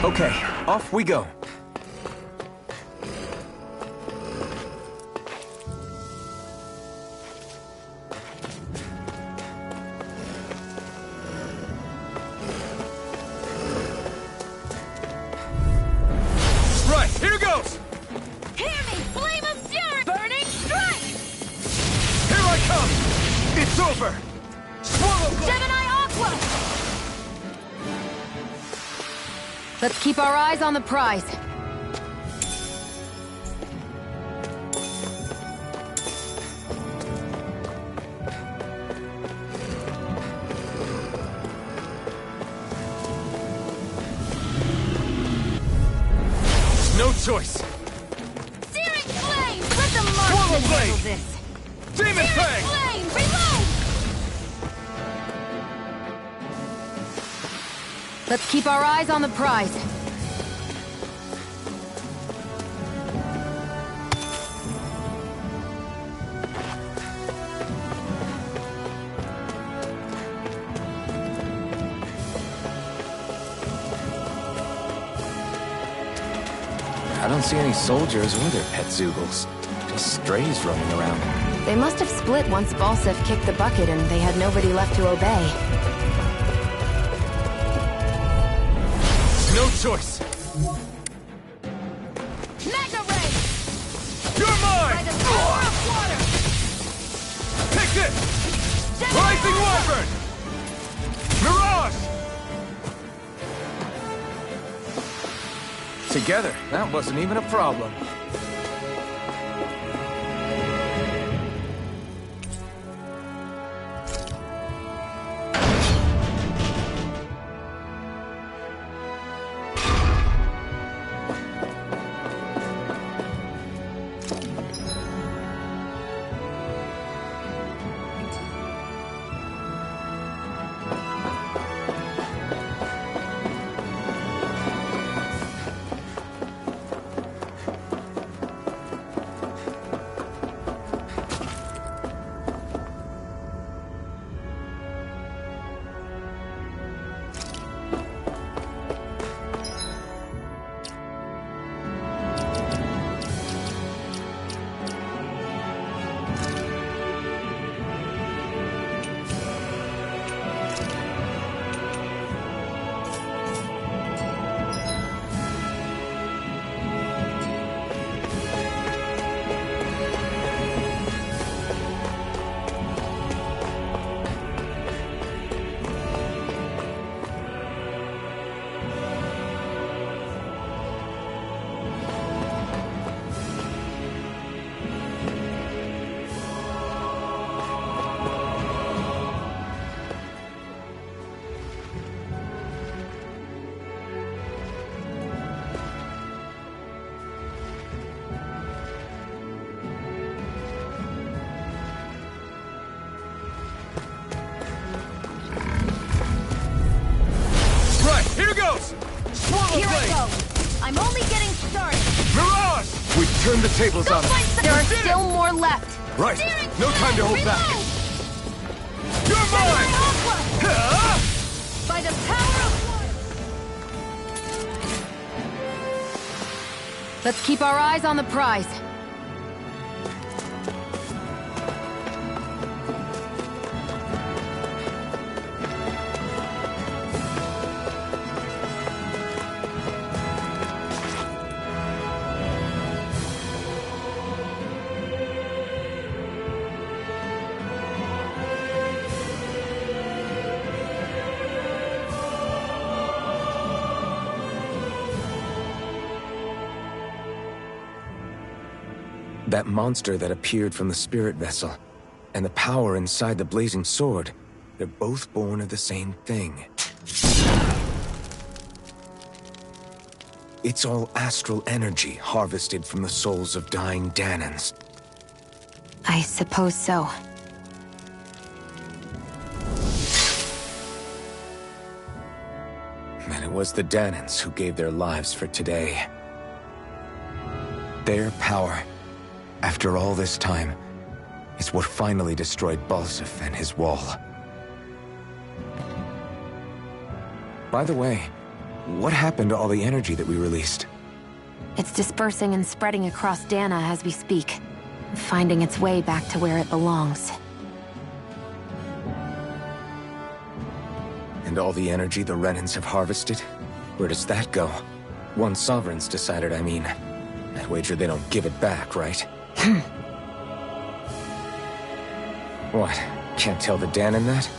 Okay, off we go. Right, here goes! Hear me! Flame of fury! Burning strike! Here I come! It's over! Swallow blade! Gemini Aqua! Let's keep our eyes on the prize. No choice! Searing flame! Let the Swallow marksman handle blade! this! Demon Searing Fang! flame! Reload! Let's keep our eyes on the prize. I don't see any soldiers or their pet Zoogles. Just strays roaming around. They must have split once Balsef kicked the bucket and they had nobody left to obey. No choice! Mega Ray! You're By mine! the power of water! Take this! Gemini Rising Aqua! Wyvern! Mirage! Together, that wasn't even a problem. Here goes! Swallow Here I blade! go! I'm only getting started! Mirage! We've turned the tables Go on fight them. some- There are did it! still more left. Right, Searing no time to flame! hold back. Reload! You're Gemini mine! Aqua! Huh? By the power of water! Let's keep our eyes on the prize. That monster that appeared from the spirit vessel, and the power inside the blazing sword, they're both born of the same thing. It's all astral energy harvested from the souls of dying Danans. I suppose so. And it was the Danans who gave their lives for today. Their power, after all this time, is what finally destroyed Balsef and his wall. By the way, What happened to all the energy that we released? It's dispersing and spreading across Dana as we speak, finding its way back to where it belongs. And all the energy the Renans have harvested? Where does that go? One sovereign's decided, I mean. I'd wager they don't give it back, right? What? Can't tell the Danon that?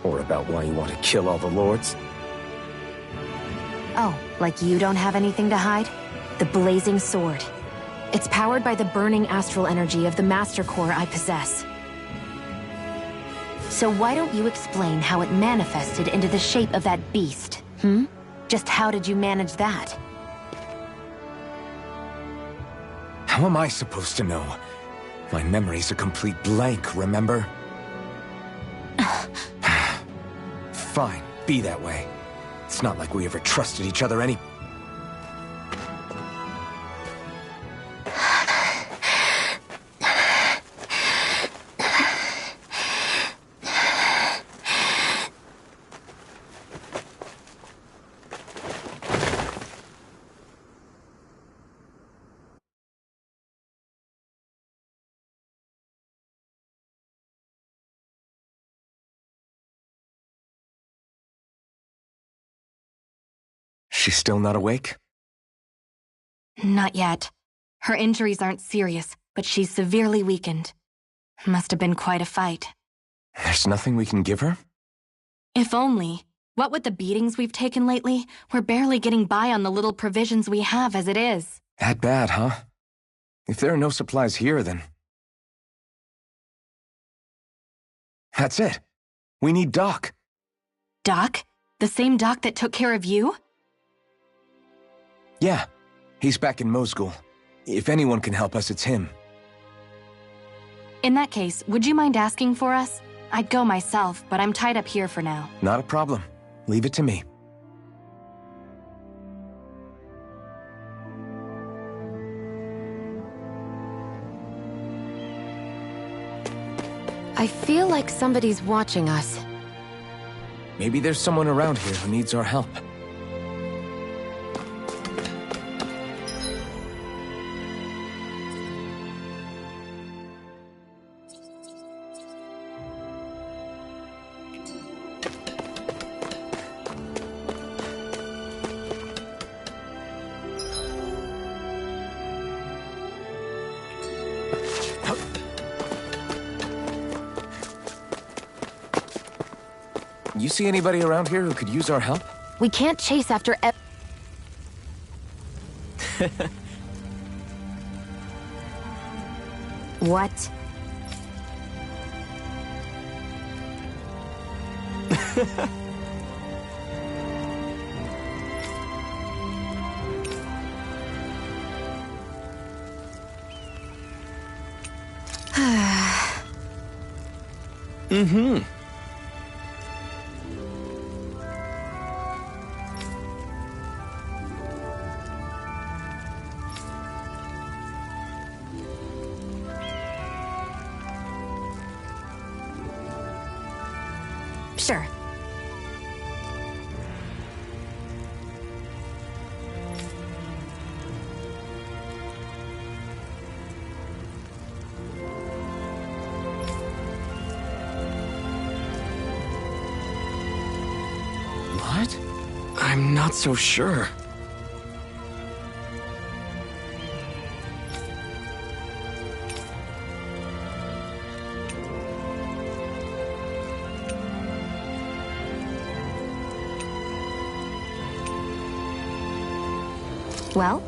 Or about why you want to kill all the lords? Oh, like you don't have anything to hide? The blazing sword. It's powered by the burning astral energy of the Master Core I possess. So why don't you explain how it manifested into the shape of that beast, hmm? Just how did you manage that? How am I supposed to know? My memory's a complete blank, remember? Fine, be that way. It's not like we ever trusted each other any... She's still not awake? Not yet. Her injuries aren't serious, but she's severely weakened. Must have been quite a fight. There's nothing we can give her? If only. What with the beatings we've taken lately, we're barely getting by on the little provisions we have as it is. That bad, huh? If there are no supplies here, then... That's it. We need Doc. Doc? The same Doc that took care of you? Yeah, he's back in Mosgul. If anyone can help us, it's him. In that case, would you mind asking for us? I'd go myself, but I'm tied up here for now. Not a problem. Leave it to me. I feel like somebody's watching us. Maybe there's someone around here who needs our help. You see anybody around here who could use our help? We can't chase after What? Mm-hmm. Sure. What? I'm not so sure. Well?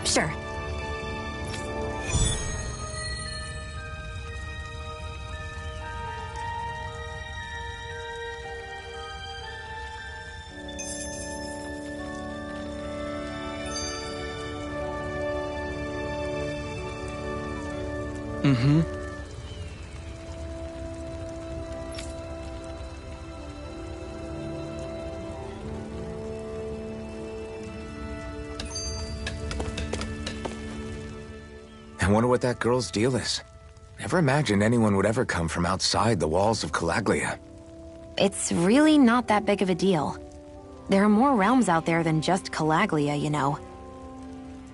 Sure. Mm-hmm. I wonder what that girl's deal is. Never imagined anyone would ever come from outside the walls of Calaglia. It's really not that big of a deal. There are more realms out there than just Calaglia, you know.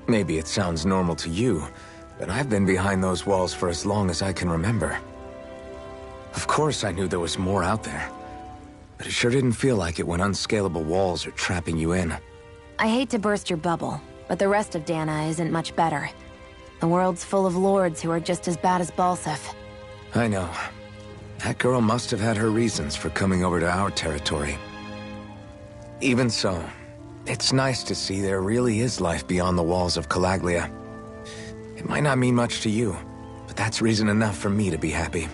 Maybe it sounds normal to you, but I've been behind those walls for as long as I can remember. Of course I knew there was more out there, but it sure didn't feel like it when unscalable walls are trapping you in. I hate to burst your bubble, but the rest of Dana isn't much better. The world's full of lords who are just as bad as Balseph. I know. That girl must have had her reasons for coming over to our territory. Even so, it's nice to see there really is life beyond the walls of Calaglia. It might not mean much to you, but that's reason enough for me to be happy.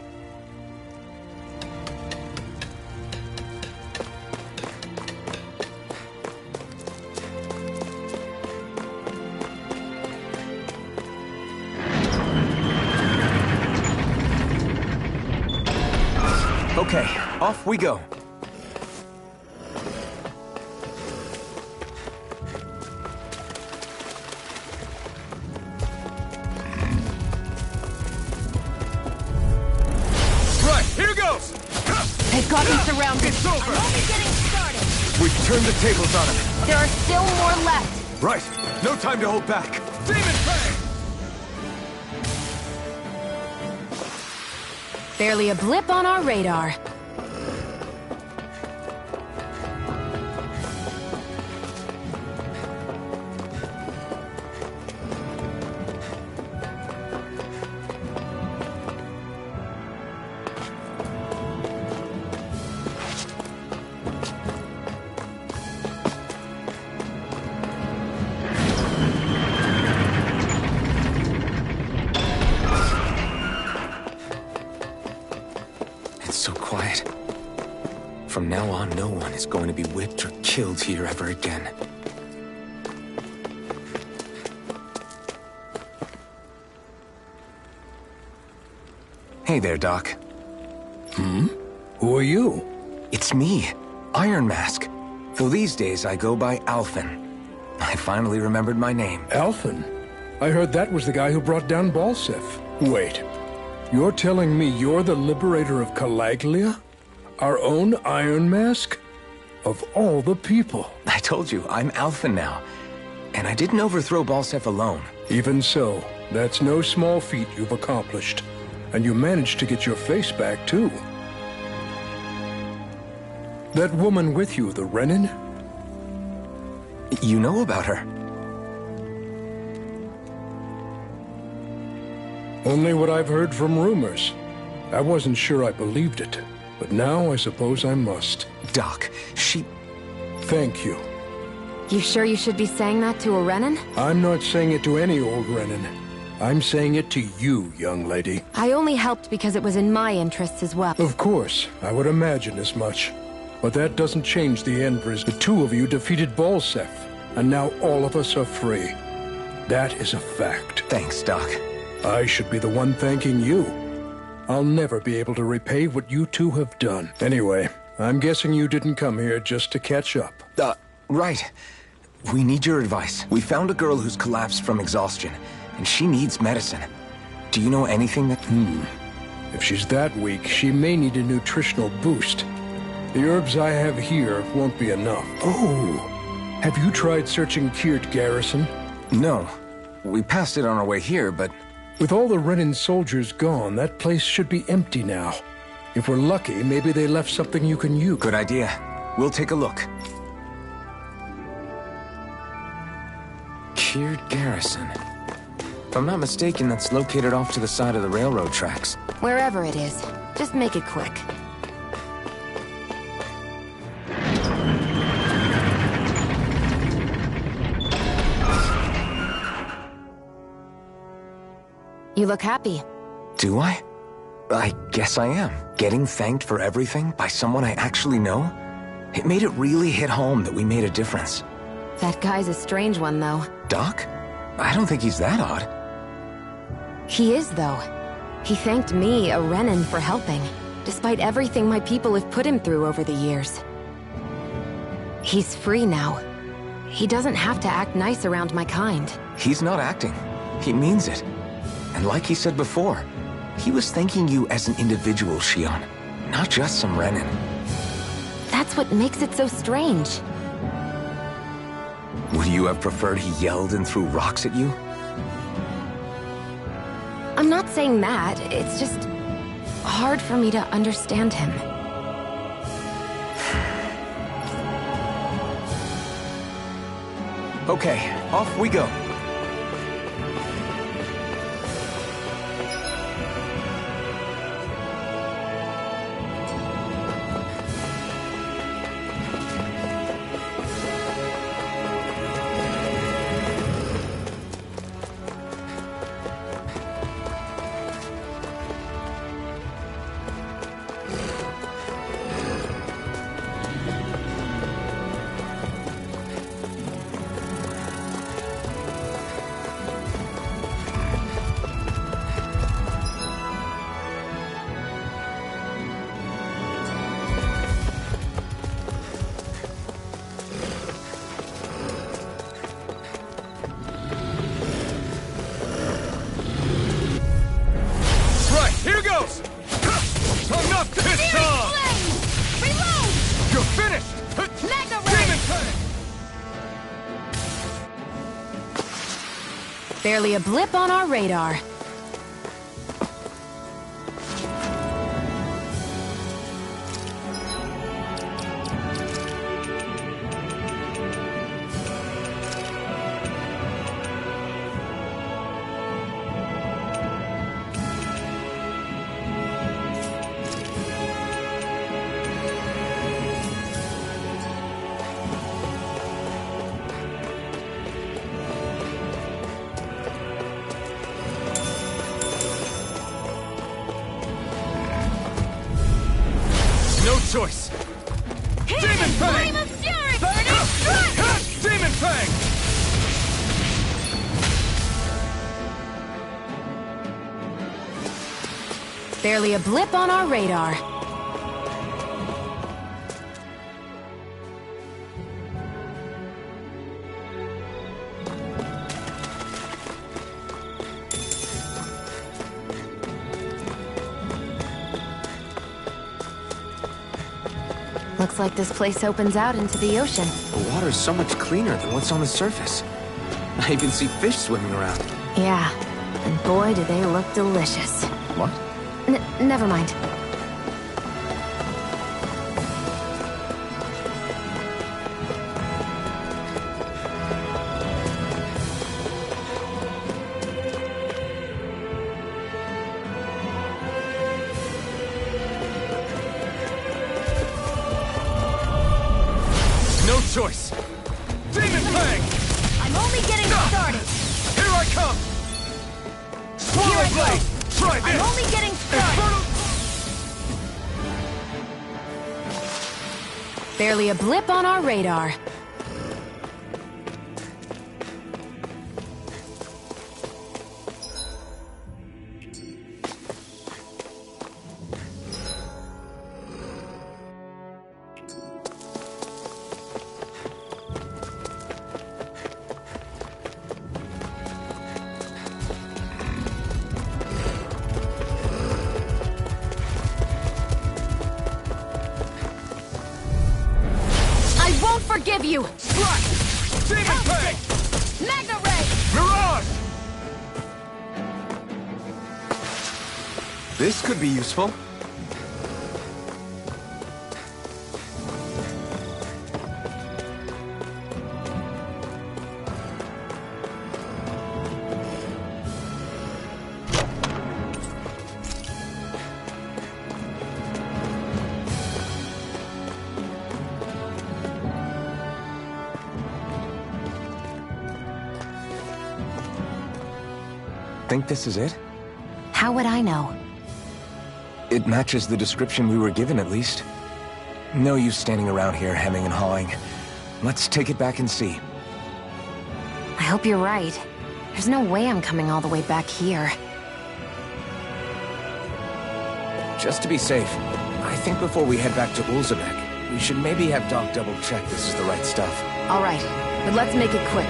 Okay, off we go. Right, here goes! They've got me surrounded. It's over! I'm only getting started. We've turned the tables on him. There are still more left. Right, no time to hold back. Demon Fang! Barely a blip on our radar. So quiet. From now on, no one is going to be whipped or killed here ever again. Hey there, Doc. Who are you? It's me, Iron Mask. Though these days I go by Alphen. I finally remembered my name. Alphen? I heard that was the guy who brought down Balseph. Wait. You're telling me you're the liberator of Calaglia? Our own Iron Mask? Of all the people. I told you, I'm Alphen now. And I didn't overthrow Balseph alone. Even so, that's no small feat you've accomplished. And you managed to get your face back, too. That woman with you, the Renin? You know about her? Only what I've heard from rumors. I wasn't sure I believed it, but now I suppose I must. Doc, she... Thank you. You sure you should be saying that to a Renin? I'm not saying it to any old Renin. I'm saying it to you, young lady. I only helped because it was in my interests as well. Of course, I would imagine as much. But that doesn't change the end result. The two of you defeated Balseph, and now all of us are free. That is a fact. Thanks, Doc. I should be the one thanking you. I'll never be able to repay what you two have done. Anyway, I'm guessing you didn't come here just to catch up. Right. We need your advice. We found a girl who's collapsed from exhaustion, and she needs medicine. Do you know anything that... If she's that weak, she may need a nutritional boost. The herbs I have here won't be enough. Oh, have you tried searching Kirt Garrison? No. We passed it on our way here, but... With all the Renin soldiers gone, that place should be empty now. If we're lucky, maybe they left something you can use. Good idea. We'll take a look. Kirt Garrison. If I'm not mistaken, that's located off to the side of the railroad tracks. Wherever it is, just make it quick. You look happy. Do I? I guess I am. Getting thanked for everything by someone I actually know? It made it really hit home that we made a difference. That guy's a strange one, though. Doc? I don't think he's that odd. He is, though. He thanked me, a Renin, for helping, despite everything my people have put him through over the years. He's free now. He doesn't have to act nice around my kind. He's not acting. He means it. And like he said before, he was thanking you as an individual, Shion, not just some Renin. That's what makes it so strange. Would you have preferred he yelled and threw rocks at you? I'm not saying that, it's just hard for me to understand him. Okay, off we go. Here goes! Enough this time! Reload! You're finished! Mega Demon Ray! Tank! Barely a blip on our radar. No choice! Demon Flame Fang! of Fury! Burning Strike! Demon Fang! Barely a blip on our radar. Looks like this place opens out into the ocean. The water's so much cleaner than what's on the surface. I even see fish swimming around. Yeah, and boy do they look delicious. What? Never mind. No choice! Demon Fang! I'm only getting started! Here I come! Swallow Blade! Try this! I'm only getting started! Infernal... Barely a blip on our radar. I won't forgive you! Strike! Demon Fang! Mega Ray! Mirage! This could be useful. Think this is it? How would I know? It matches the description we were given, at least. No use standing around here hemming and hawing. Let's take it back and see. I hope you're right. There's no way I'm coming all the way back here. Just to be safe, I think before we head back to Ulzebek, we should maybe have Doc double-check this is the right stuff. All right, but let's make it quick.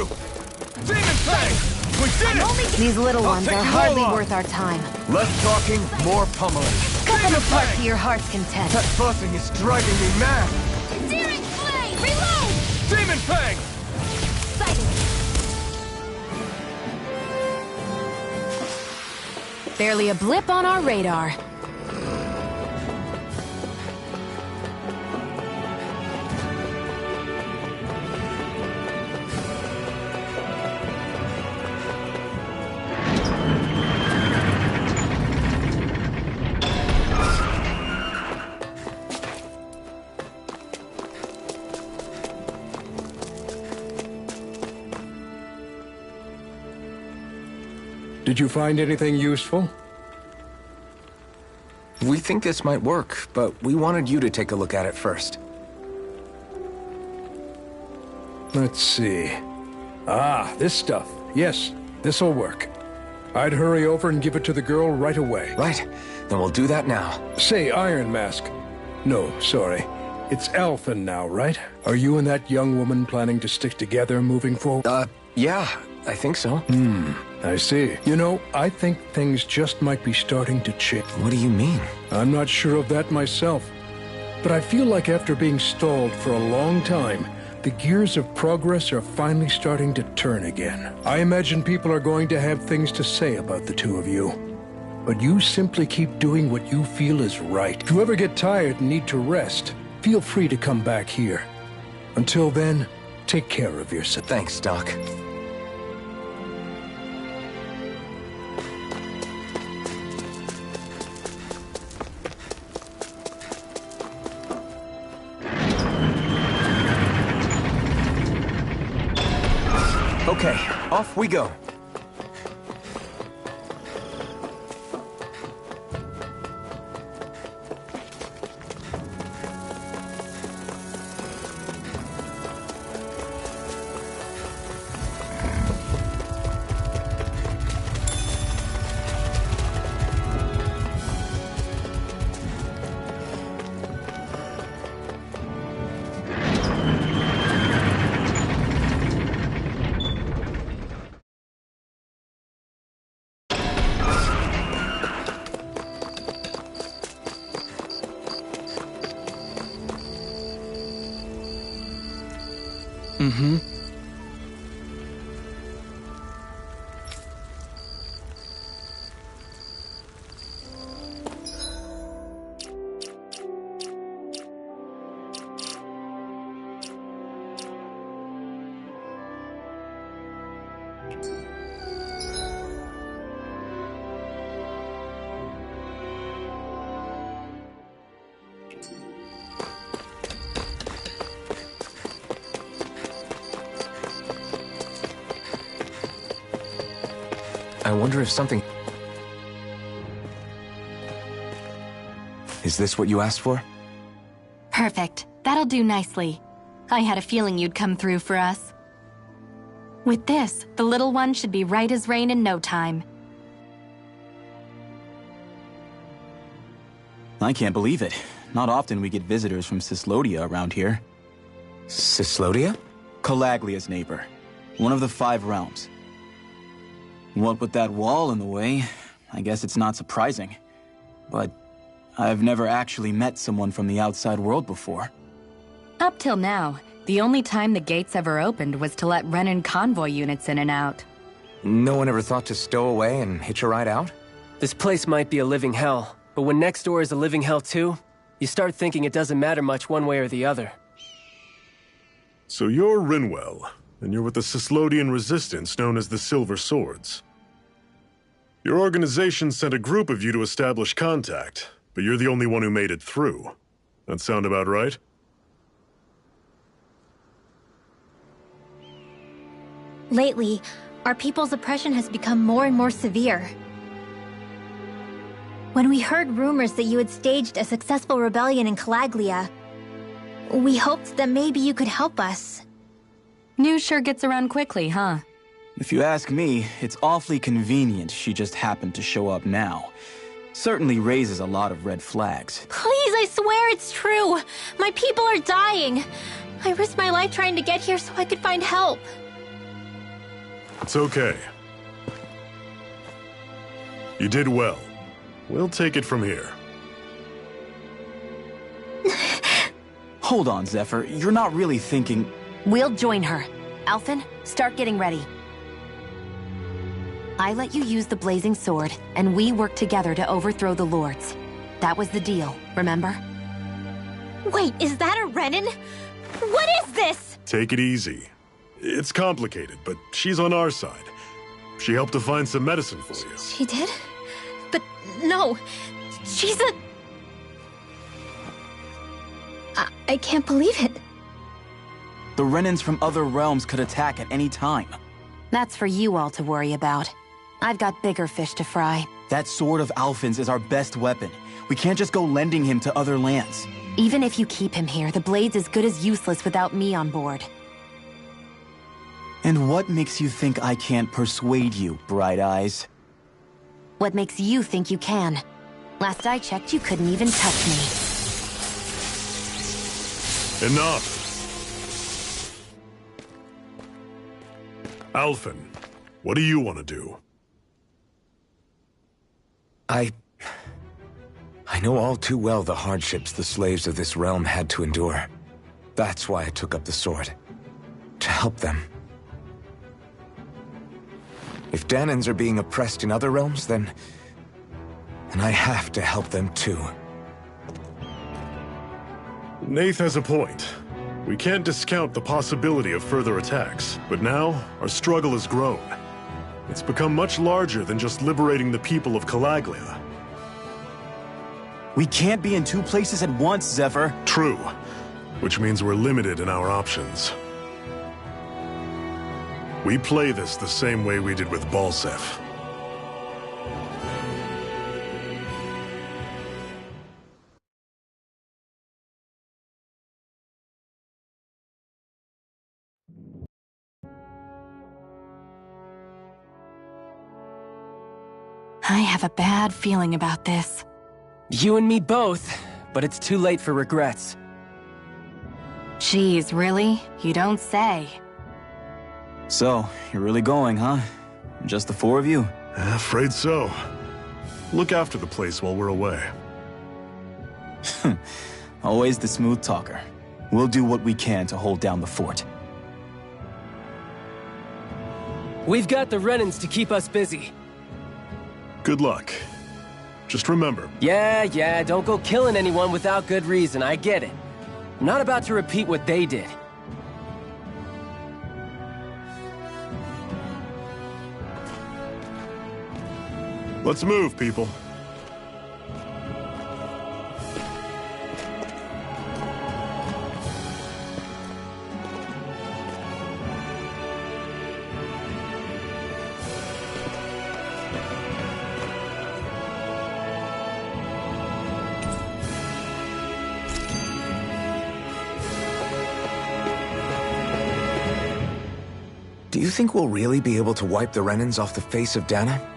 through! Demon Fang! We did it! These little ones take are you hardly all on. worth our time. Less talking, more pummeling. Cut them Demon apart Fang! to your heart's content. That buzzing is driving me mad! Searing Flame! Reload! Demon Fang! Sighted! Barely a blip on our radar. Did you find anything useful? We think this might work, but we wanted you to take a look at it first. Let's see. Ah, this stuff. Yes, this'll work. I'd hurry over and give it to the girl right away. Right, then we'll do that now. Say, Iron Mask. No, sorry. It's Alphen now, right? Are you and that young woman planning to stick together moving forward? Yeah, I think so. I see. You know, I think things just might be starting to change. What do you mean? I'm not sure of that myself. But I feel like after being stalled for a long time, the gears of progress are finally starting to turn again. I imagine people are going to have things to say about the two of you. But you simply keep doing what you feel is right. If you ever get tired and need to rest, feel free to come back here. Until then, take care of yourself. Thanks, Doc. Okay, off we go. I wonder if something... Is this what you asked for? Perfect. That'll do nicely. I had a feeling you'd come through for us. With this, the little one should be right as rain in no time. I can't believe it. Not often we get visitors from Cyslodia around here. Cyslodia? Calaglia's neighbor. One of the 5 realms. What with that wall in the way, I guess it's not surprising. But I've never actually met someone from the outside world before. Up till now, the only time the gates ever opened was to let Renan convoy units in and out. No one ever thought to stow away and hitch a ride out? This place might be a living hell, but when next door is a living hell too, you start thinking it doesn't matter much one way or the other. So you're Rinwell, and you're with the Cyslodian resistance known as the Silver Swords. Your organization sent a group of you to establish contact, but you're the only one who made it through. That sound about right? Lately, our people's oppression has become more and more severe. When we heard rumors that you had staged a successful rebellion in Calaglia, we hoped that maybe you could help us. News sure gets around quickly, huh? If you ask me, it's awfully convenient she just happened to show up now. Certainly raises a lot of red flags. Please, I swear it's true! My people are dying! I risked my life trying to get here so I could find help. It's okay. You did well. We'll take it from here. Hold on, Zephyr. You're not really thinking... We'll join her. Alphen, start getting ready. I let you use the blazing sword, and we worked together to overthrow the lords. That was the deal, remember? Wait, is that a Renin? What is this? Take it easy. It's complicated, but she's on our side. She helped to find some medicine for you. She did? But no, she's a... I can't believe it. The Renins from other realms could attack at any time. That's for you all to worry about. I've got bigger fish to fry. That sword of Alphen's is our best weapon. We can't just go lending him to other lands. Even if you keep him here, the blade's as good as useless without me on board. And what makes you think I can't persuade you, Bright Eyes? What makes you think you can? Last I checked, you couldn't even touch me. Enough! Alphen, what do you want to do? I know all too well the hardships the slaves of this realm had to endure. That's why I took up the sword. To help them. If Danans are being oppressed in other realms, then I have to help them too. Nath has a point. We can't discount the possibility of further attacks, but now our struggle has grown. It's become much larger than just liberating the people of Calaglia. We can't be in two places at once, Zephyr. True, which means we're limited in our options. We play this the same way we did with Balseph. I have a bad feeling about this. You and me both, but it's too late for regrets. Jeez, really? You don't say. So, you're really going, huh? Just the four of you? Afraid so. Look after the place while we're away. Always the smooth talker. We'll do what we can to hold down the fort. We've got the Renins to keep us busy. Good luck. Just remember... Yeah, don't go killing anyone without good reason, I get it. I'm not about to repeat what they did. Let's move, people. Do you think we'll really be able to wipe the Renins off the face of Dana?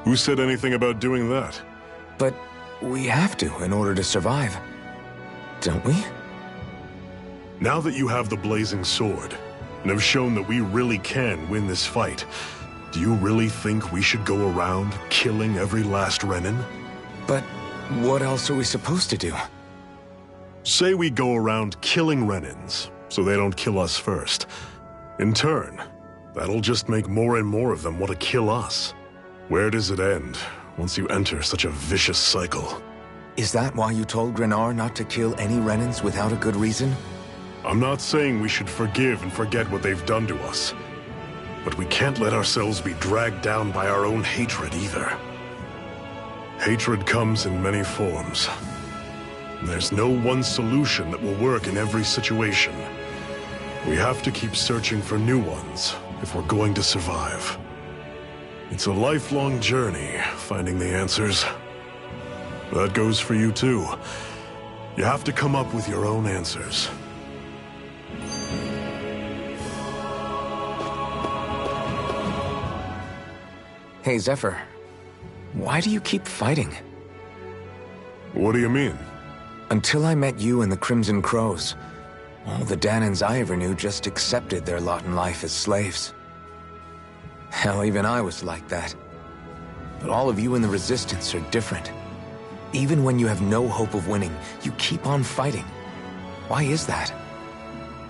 Who said anything about doing that? But we have to in order to survive. Don't we? Now that you have the blazing sword, and have shown that we really can win this fight, do you really think we should go around killing every last Renin? But what else are we supposed to do? Say we go around killing Renins, so they don't kill us first. In turn, that'll just make more and more of them want to kill us. Where does it end, once you enter such a vicious cycle? Is that why you told Grenar not to kill any Renins without a good reason? I'm not saying we should forgive and forget what they've done to us. But we can't let ourselves be dragged down by our own hatred either. Hatred comes in many forms. There's no one solution that will work in every situation. We have to keep searching for new ones if we're going to survive. It's a lifelong journey, finding the answers. That goes for you too. You have to come up with your own answers. Hey, Zephyr. Why do you keep fighting? What do you mean? Until I met you and the Crimson Crows, all the Danans I ever knew just accepted their lot in life as slaves. Hell, even I was like that. But all of you in the Resistance are different. Even when you have no hope of winning, you keep on fighting. Why is that?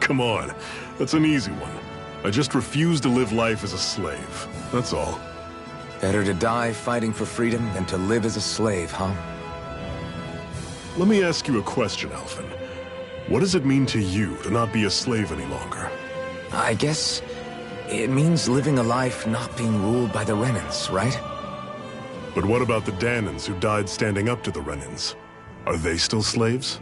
Come on, that's an easy one. I just refuse to live life as a slave, that's all. Better to die fighting for freedom than to live as a slave, huh? Let me ask you a question, Alphen. What does it mean to you to not be a slave any longer? I guess it means living a life not being ruled by the Renans, right? But what about the Danans who died standing up to the Renans? Are they still slaves?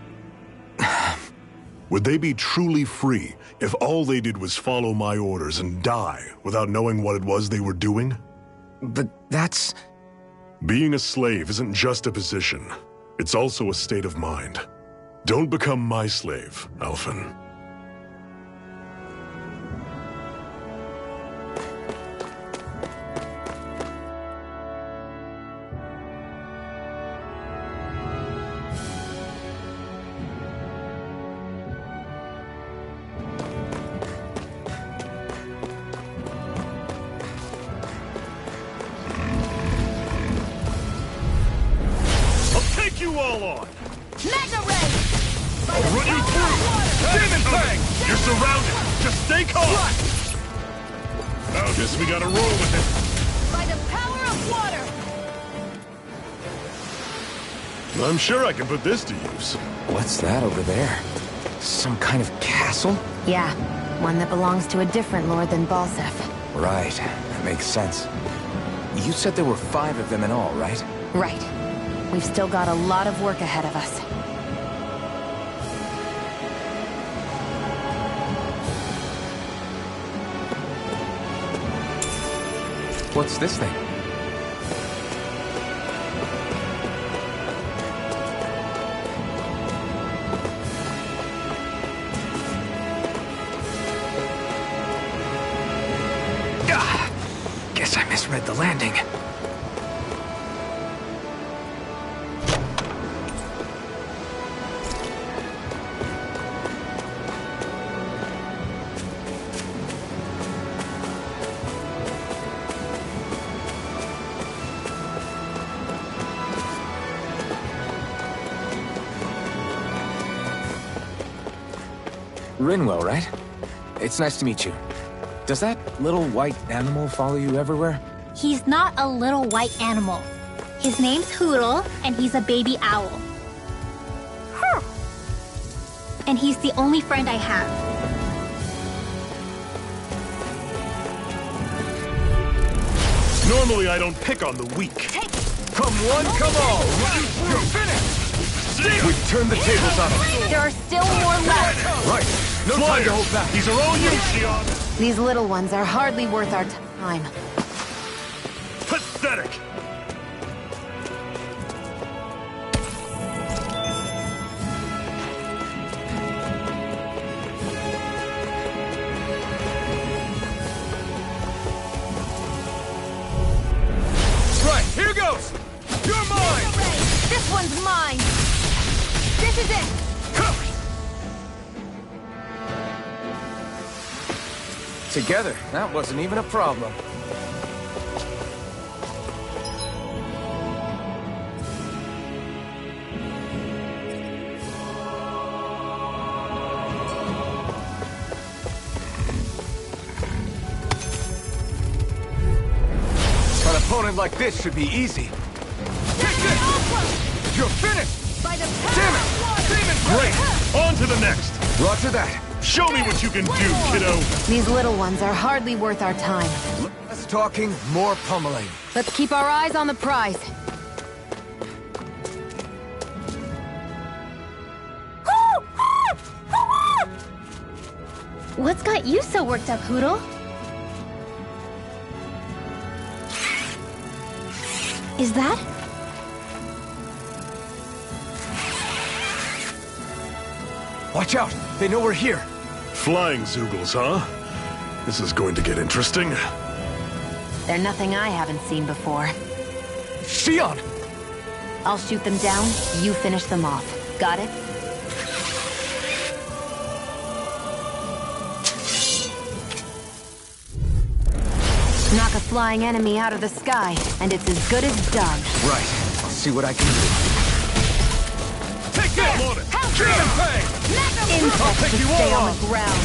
Would they be truly free if all they did was follow my orders and die without knowing what it was they were doing? But that's... Being a slave isn't just a position. It's also a state of mind. Don't become my slave, Alphen. You all on! Mega Ray! I'll run you through! Demon Fang! You're surrounded! Just stay calm! I guess we gotta roll with it. By the power of water! I'm sure I can put this to use. What's that over there? Some kind of castle? Yeah, one that belongs to a different lord than Balseph. Right, that makes sense. You said there were 5 of them in all, right? Right. We've still got a lot of work ahead of us. What's this thing? Guess I misread the landing. Rinwell, right? It's nice to meet you. Does that little white animal follow you everywhere? He's not a little white animal. His name's Hoodle, and he's a baby owl. And he's the only friend I have. Normally I don't pick on the weak. Come one, come all! You're finished! We've turned the tables on him. There are still more left. Right. No time to hold back. These are all you, Xion! These little ones are hardly worth our time. Pathetic! Right, here goes! You're mine! This one's mine! This is it! Together, that wasn't even a problem. An opponent like this should be easy. Take this! You're finished! By the Damn it! Demon Great! On to the next! Roger that. Show me what you can do, kiddo! These little ones are hardly worth our time. Less talking, more pummeling. Let's keep our eyes on the prize. What's got you so worked up, Hoodle? Is that? Watch out! They know we're here. Flying Zoogles, huh? This is going to get interesting. They're nothing I haven't seen before. Xion! I'll shoot them down, you finish them off. Got it? Knock a flying enemy out of the sky, and it's as good as done. Right. I'll see what I can do. Take this! Demon Fang! Insects should stay on the ground.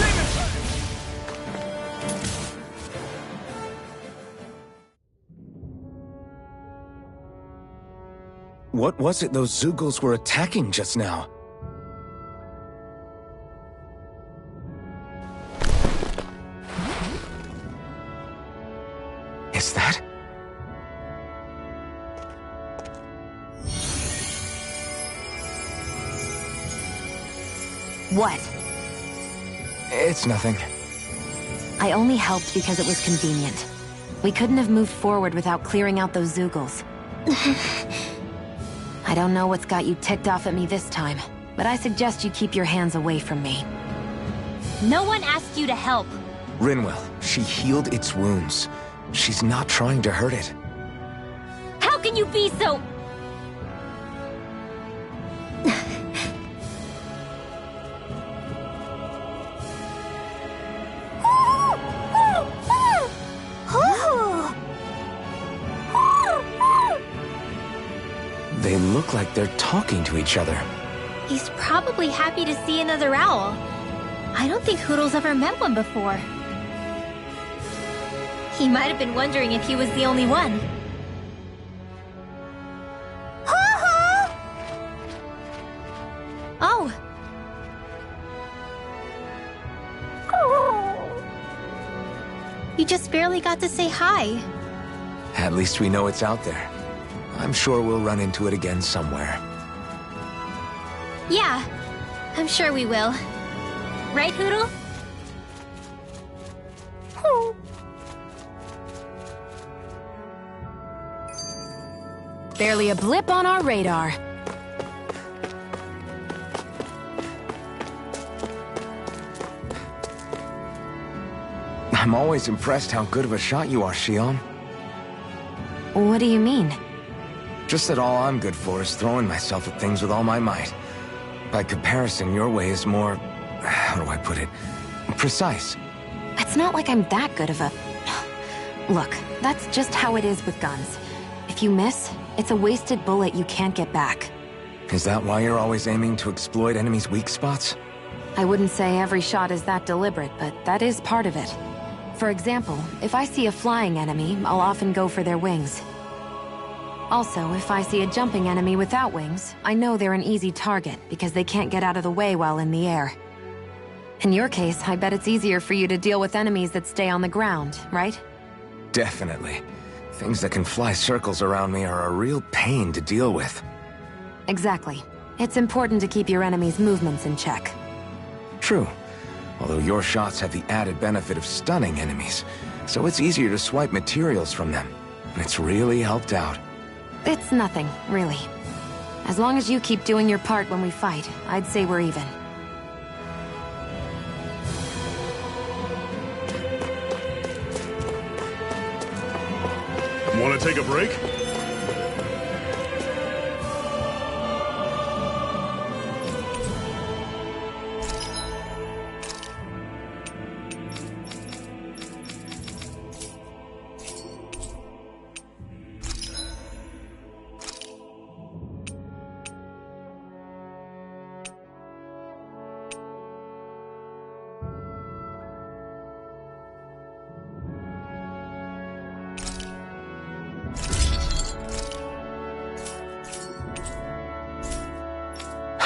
What was it those Zeugles were attacking just now? Is that? What? It's nothing. I only helped because it was convenient. We couldn't have moved forward without clearing out those Zeugles. I don't know what's got you ticked off at me this time, but I suggest you keep your hands away from me. No one asked you to help. Rinwell, she healed its wounds. She's not trying to hurt it. How can you be so... They look like they're talking to each other. He's probably happy to see another owl. I don't think Hoodle's ever met one before. He might have been wondering if he was the only one. Oh. You just barely got to say hi. At least we know it's out there. I'm sure we'll run into it again somewhere. Yeah, I'm sure we will. Right, Hoodle? Barely a blip on our radar. I'm always impressed how good of a shot you are, Shion. What do you mean? Just that all I'm good for is throwing myself at things with all my might. By comparison, your way is more... how do I put it? Precise. It's not like I'm that good of a... Look, that's just how it is with guns. If you miss, it's a wasted bullet you can't get back. Is that why you're always aiming to exploit enemies' weak spots? I wouldn't say every shot is that deliberate, but that is part of it. For example, if I see a flying enemy, I'll often go for their wings. Also, if I see a jumping enemy without wings, I know they're an easy target because they can't get out of the way while in the air. In your case, I bet it's easier for you to deal with enemies that stay on the ground, right? Definitely. Things that can fly circles around me are a real pain to deal with. Exactly. It's important to keep your enemy's movements in check. True. Although your shots have the added benefit of stunning enemies, so it's easier to swipe materials from them. It's really helped out. It's nothing, really. As long as you keep doing your part when we fight, I'd say we're even. Want to take a break?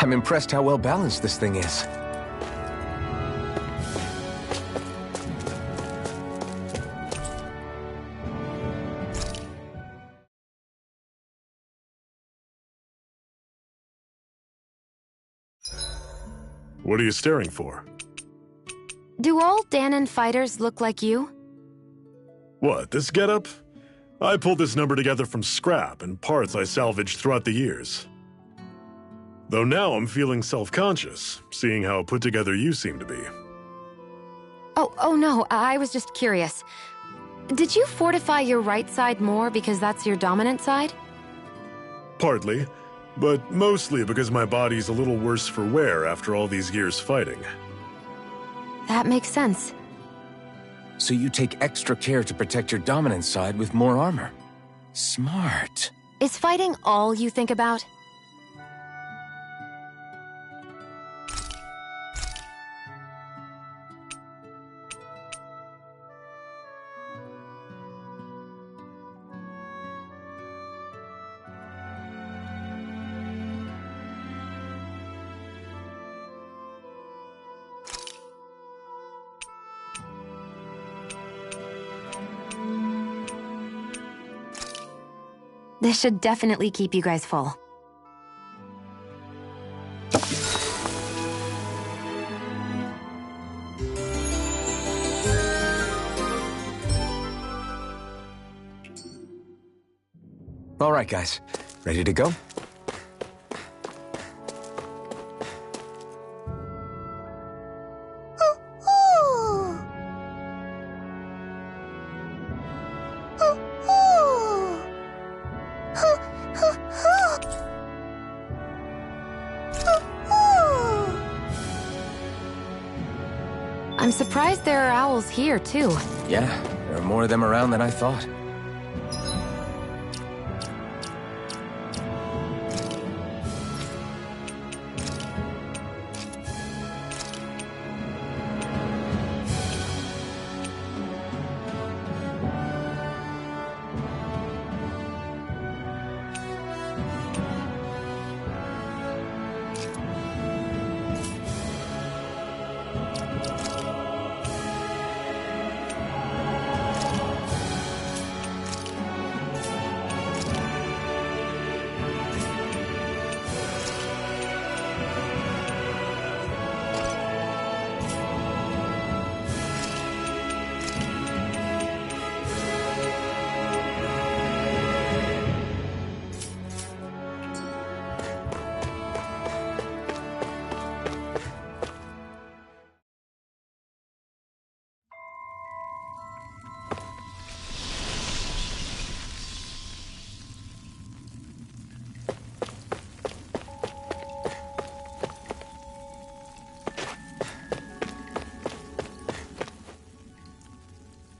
I'm impressed how well balanced this thing is. What are you staring for? Do all Danon fighters look like you? What, this getup? I pulled this number together from scrap and parts I salvaged throughout the years. Though now I'm feeling self-conscious, seeing how put together you seem to be. Oh no, I was just curious. Did you fortify your right side more because that's your dominant side? Partly, but mostly because my body's a little worse for wear after all these years fighting. That makes sense. So you take extra care to protect your dominant side with more armor. Smart. Is fighting all you think about? This should definitely keep you guys full. All right, guys. Ready to go? I'm surprised there are owls here, too. Yeah, there are more of them around than I thought.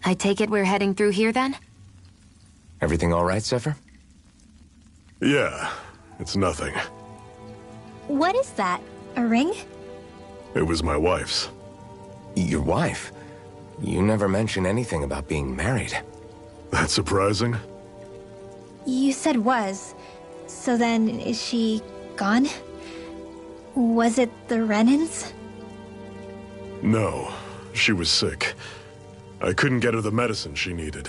I take it we're heading through here, then? Everything all right, Zephyr? Yeah, it's nothing. What is that? A ring? It was my wife's. Your wife? You never mentioned anything about being married. That's surprising? You said was. So then, is she gone? Was it the Renans? No, she was sick. I couldn't get her the medicine she needed,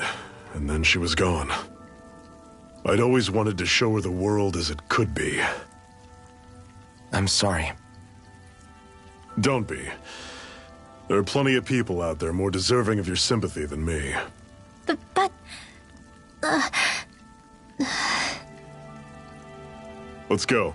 and then she was gone. I'd always wanted to show her the world as it could be. I'm sorry. Don't be. There are plenty of people out there more deserving of your sympathy than me. But... Let's go.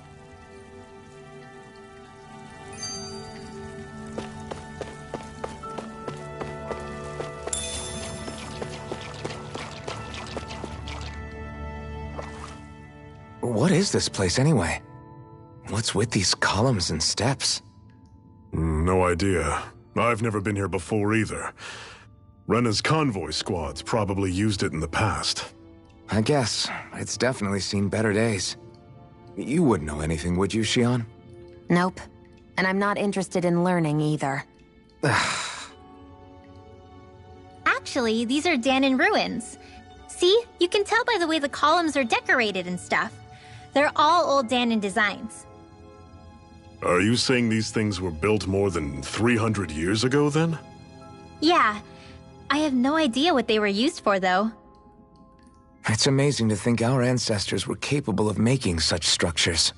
What is this place, anyway? What's with these columns and steps? No idea. I've never been here before either. Rena's convoy squads probably used it in the past. I guess. It's definitely seen better days. You wouldn't know anything, would you, Xion? Nope. And I'm not interested in learning either. Actually, these are Danon ruins. See? You can tell by the way the columns are decorated and stuff. They're all old Danon designs. Are you saying these things were built more than 300 years ago, then? Yeah. I have no idea what they were used for, though. It's amazing to think our ancestors were capable of making such structures.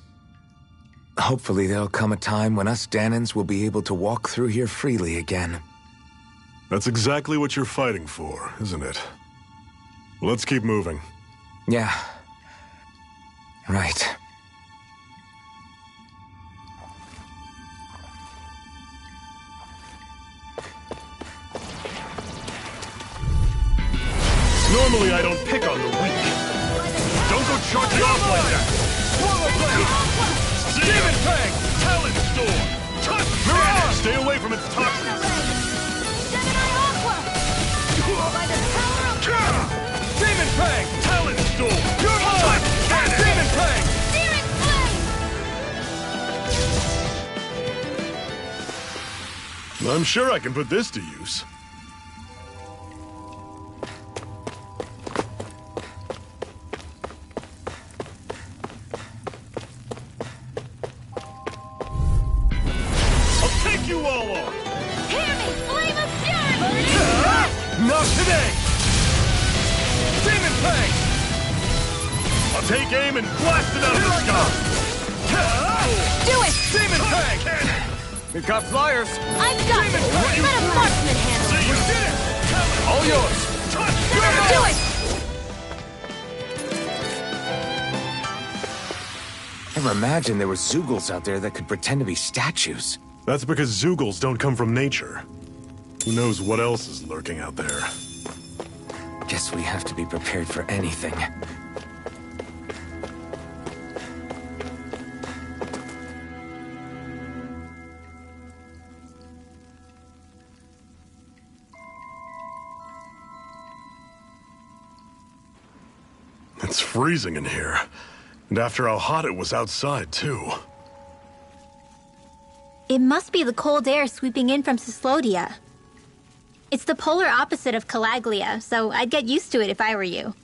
Hopefully there'll come a time when us Danons will be able to walk through here freely again. That's exactly what you're fighting for, isn't it? Let's keep moving. Yeah. Right. Normally I don't pick on the weak. Don't go charging off like that! Swallow blade! Demon Fang! Talon Storm! Touch Mirage! Stay away from its toxins! Gemini Aqua! I'm sure I can put this to use. I'll take you all on! Hear me! Flame of fury! Not today! Demon Fang! I'll take aim and blast it out of the sky! Do it! Demon Fang! We've got flyers! I've got it! Let a marksman handle it! We did it! All yours! Do it! Never imagined there were Zeugles out there that could pretend to be statues. That's because Zeugles don't come from nature. Who knows what else is lurking out there? Guess we have to be prepared for anything. It's freezing in here. And after how hot it was outside, too. It must be the cold air sweeping in from Cyslodia. It's the polar opposite of Calaglia, so I'd get used to it if I were you.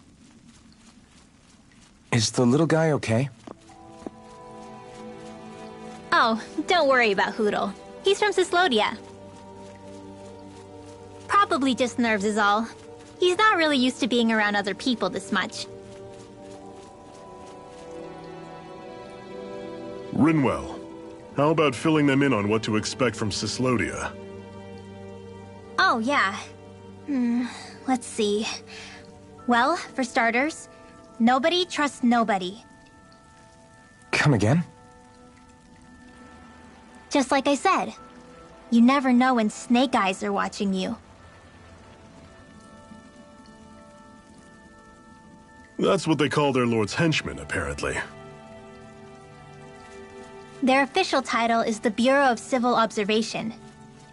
Is the little guy okay? Oh, don't worry about Hoodle. He's from Cyslodia. Probably just nerves is all. He's not really used to being around other people this much. Rinwell, how about filling them in on what to expect from Cyslodia? Oh, yeah. Let's see. Well, for starters, nobody trusts nobody. Come again? Just like I said. You never know when snake eyes are watching you. That's what they call their lord's henchmen, apparently. Their official title is the Bureau of Civil Observation.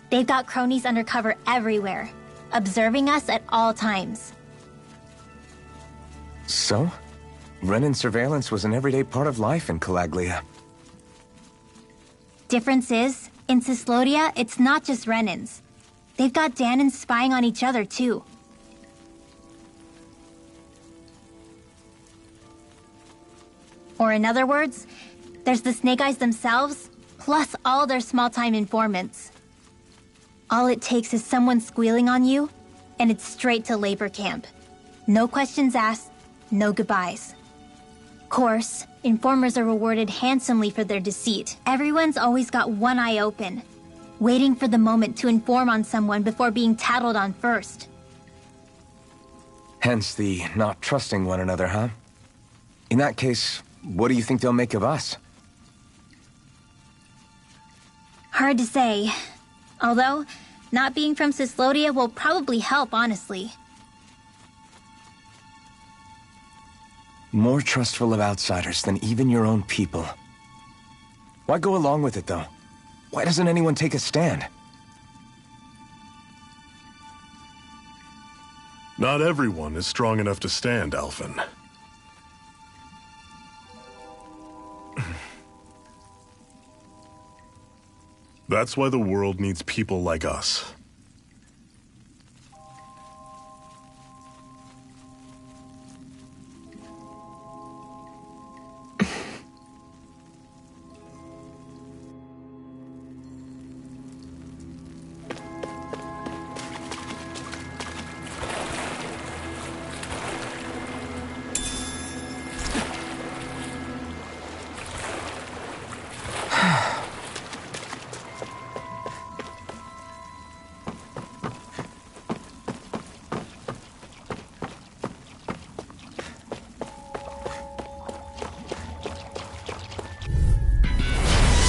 They've got cronies undercover everywhere, observing us at all times. So? Renin surveillance was an everyday part of life in Calaglia. Difference is, in Cyslodia, it's not just Renins. They've got Danins spying on each other, too. Or in other words, there's the Snake Eyes themselves, plus all their small-time informants. All it takes is someone squealing on you, and it's straight to labor camp. No questions asked, no goodbyes. Course, informers are rewarded handsomely for their deceit. Everyone's always got one eye open, waiting for the moment to inform on someone before being tattled on first. Hence the not trusting one another, huh? In that case, what do you think they'll make of us? Hard to say. Although, not being from Cyslodia will probably help, honestly. More trustful of outsiders than even your own people. Why go along with it, though? Why doesn't anyone take a stand? Not everyone is strong enough to stand, Alphen. That's why the world needs people like us.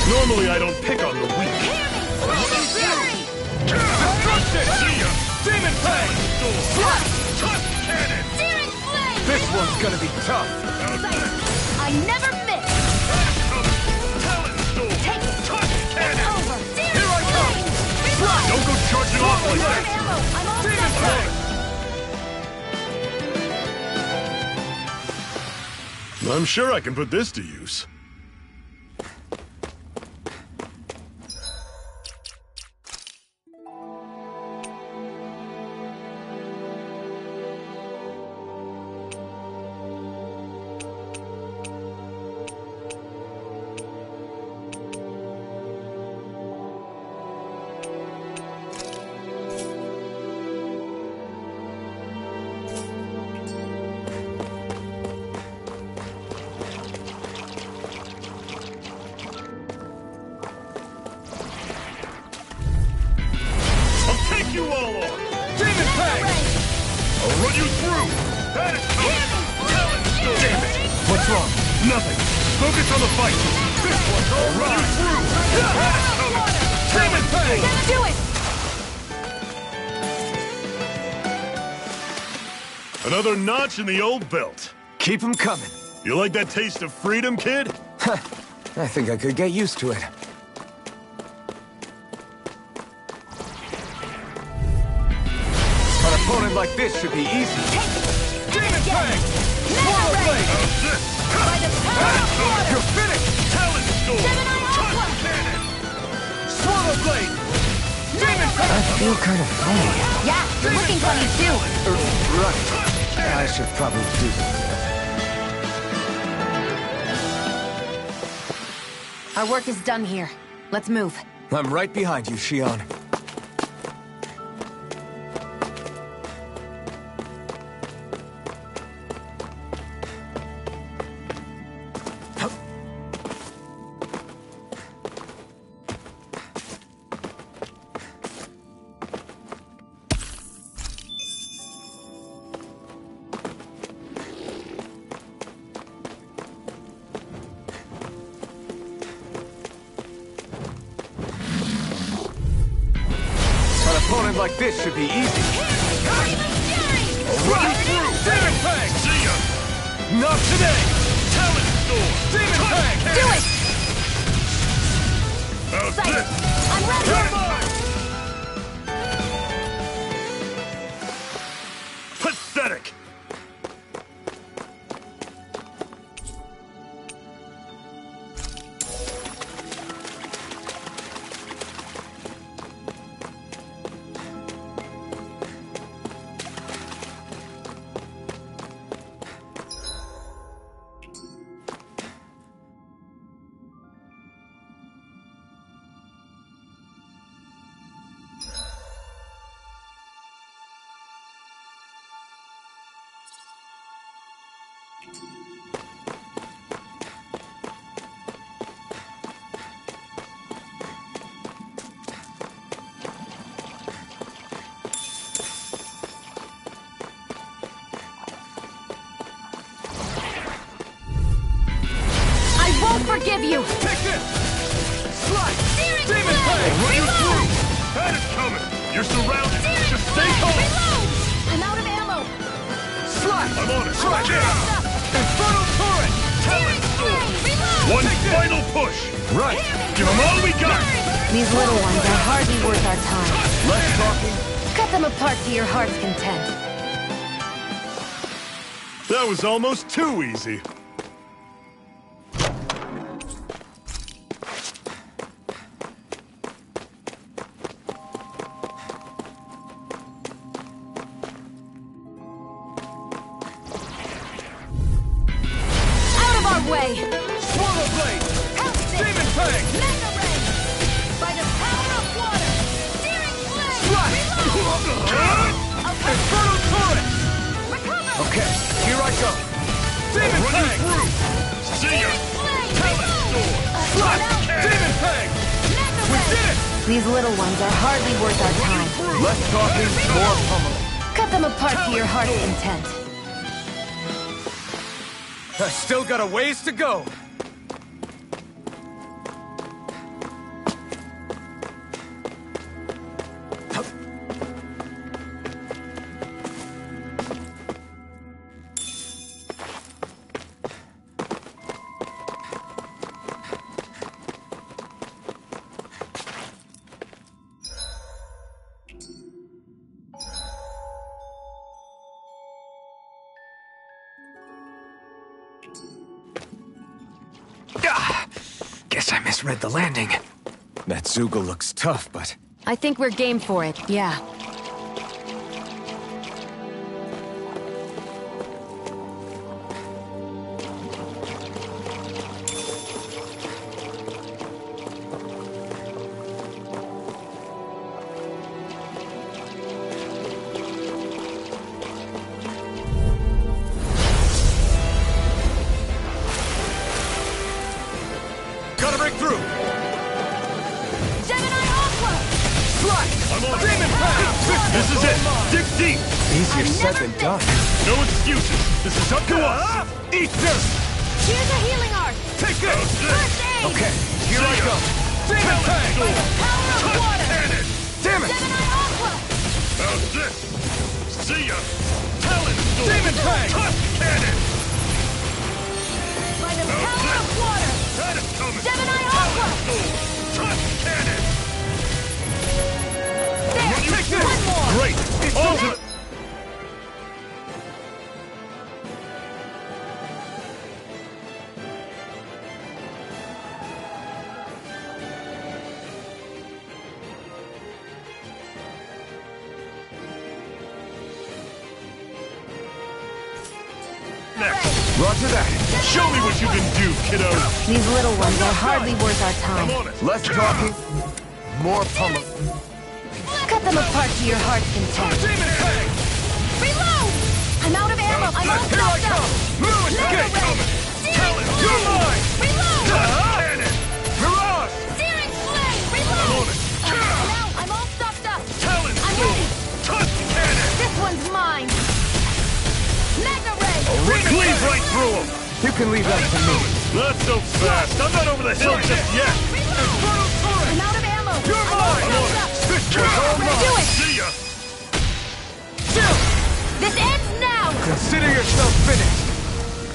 Normally I don't pick on the weak. Destruction! See ya! Demon Fang! Tusk Cannon! Searing flame! This one's gonna be tough! I never miss! Talon Storm! Take it! Tusk It's Cannon! over! Searing Here I come! flame! Don't go charging off like Reload! this! Ammo! I'm all Demon set! Fang! I'm sure I can put this to use. you all on! Demon Fang! I'll run you through! That is coming! Talent Storm! Damn it! What's wrong? Nothing! Focus on the fight! This one's all I'll run you through! That is coming! Demon Fang! Do it! Another notch in the old belt. Keep 'em coming. You like that taste of freedom, kid? I think I could get used to it. An opponent like this should be easy. Demon Fang! Swallow Blade! By the power of water! You're finished! Talent Storm! Gemini Aqua! Cannon! Swallow Blade! Demon I Fang! feel kind of funny. Yeah, you're looking funny too. Right. I should probably do that. Our work is done here. Let's move. I'm right behind you, Shion. An opponent like this should be easy. Run you through! Demon Fang! See ya! Not today! Talent Storm! Demon Fang! Do it! How's this? I'm ready! Pathetic! Won't forgive you! Take this! Slide! Steering Demon Fang! Fang! Run you Reload! through! That is coming! You're surrounded! Steering Just stay Fang! calm! Reload! I'm out of ammo! Slide! I'm on it! Try Get this! out! Infernal Torrent! Talent Storm! Reload! One Take this! final push! Right! Give them all we got! These little ones are hardly worth our time. Less talking. Cut them apart to your heart's content. That was almost too easy. Out of our way! Swallow Blade! Demon Fang! Mega Ray! By the power of water! Steering Flame! Slide! Infernal Torrent! Recover! Okay, here I go. Demon Run you Fang! through! See ya! Flame! Talent Storm! Slide! Cannon! Demon Fang! Mega We Ray! did it! These little ones are hardly worth our time. Less talking, more pummeling. Cut them apart to your heart's content. I still got a ways to go. Guess I misread the landing. That Zoogle looks tough, but I think we're game for it, yeah. Gotta break through. Gemini Aqua! Slide! I'm on it! Demon Fang! This is it! Dig deep! Easier said than done. No excuses! This is up to us! Eat dirt! Here's a healing art. Take this! First aid. Okay, here I go. Demon Tank! By the power of water. Cannon! Damn it! Gemini Aqua. How's this? See ya! Talon Storm! Demon Tank! Cut Cannon! By the power of water. That is coming! Gemini Aqua. Cut Cannon! There. Take this! One more. Great! On to the... Roger that. Show me what you can do, kiddo! These little ones are hardly worth our I'm time. on it! Less talking, more pummel. Cut them apart to your heart's content. Demon Tank! Reload. I'm out of ammo. I'm all Here I stopped up. come! Move it! Mega Get! Ray. Searing You're Flame. mine! Reload. Cannon! Mirage! Searing Flame. Reload. I'm on it! I'm out. I'm all stopped up. Talon I'm Storm! ready. Cut Cannon! This one's mine. Mega Ray. Cleave right through him! You can leave that to me. Not so fast! I'm not over the hill just yet! Reload. I'm out of ammo. You're I'm all mine. stopped up. This was all mine. Do it. See ya! Chill. This ends now. Consider yourself finished.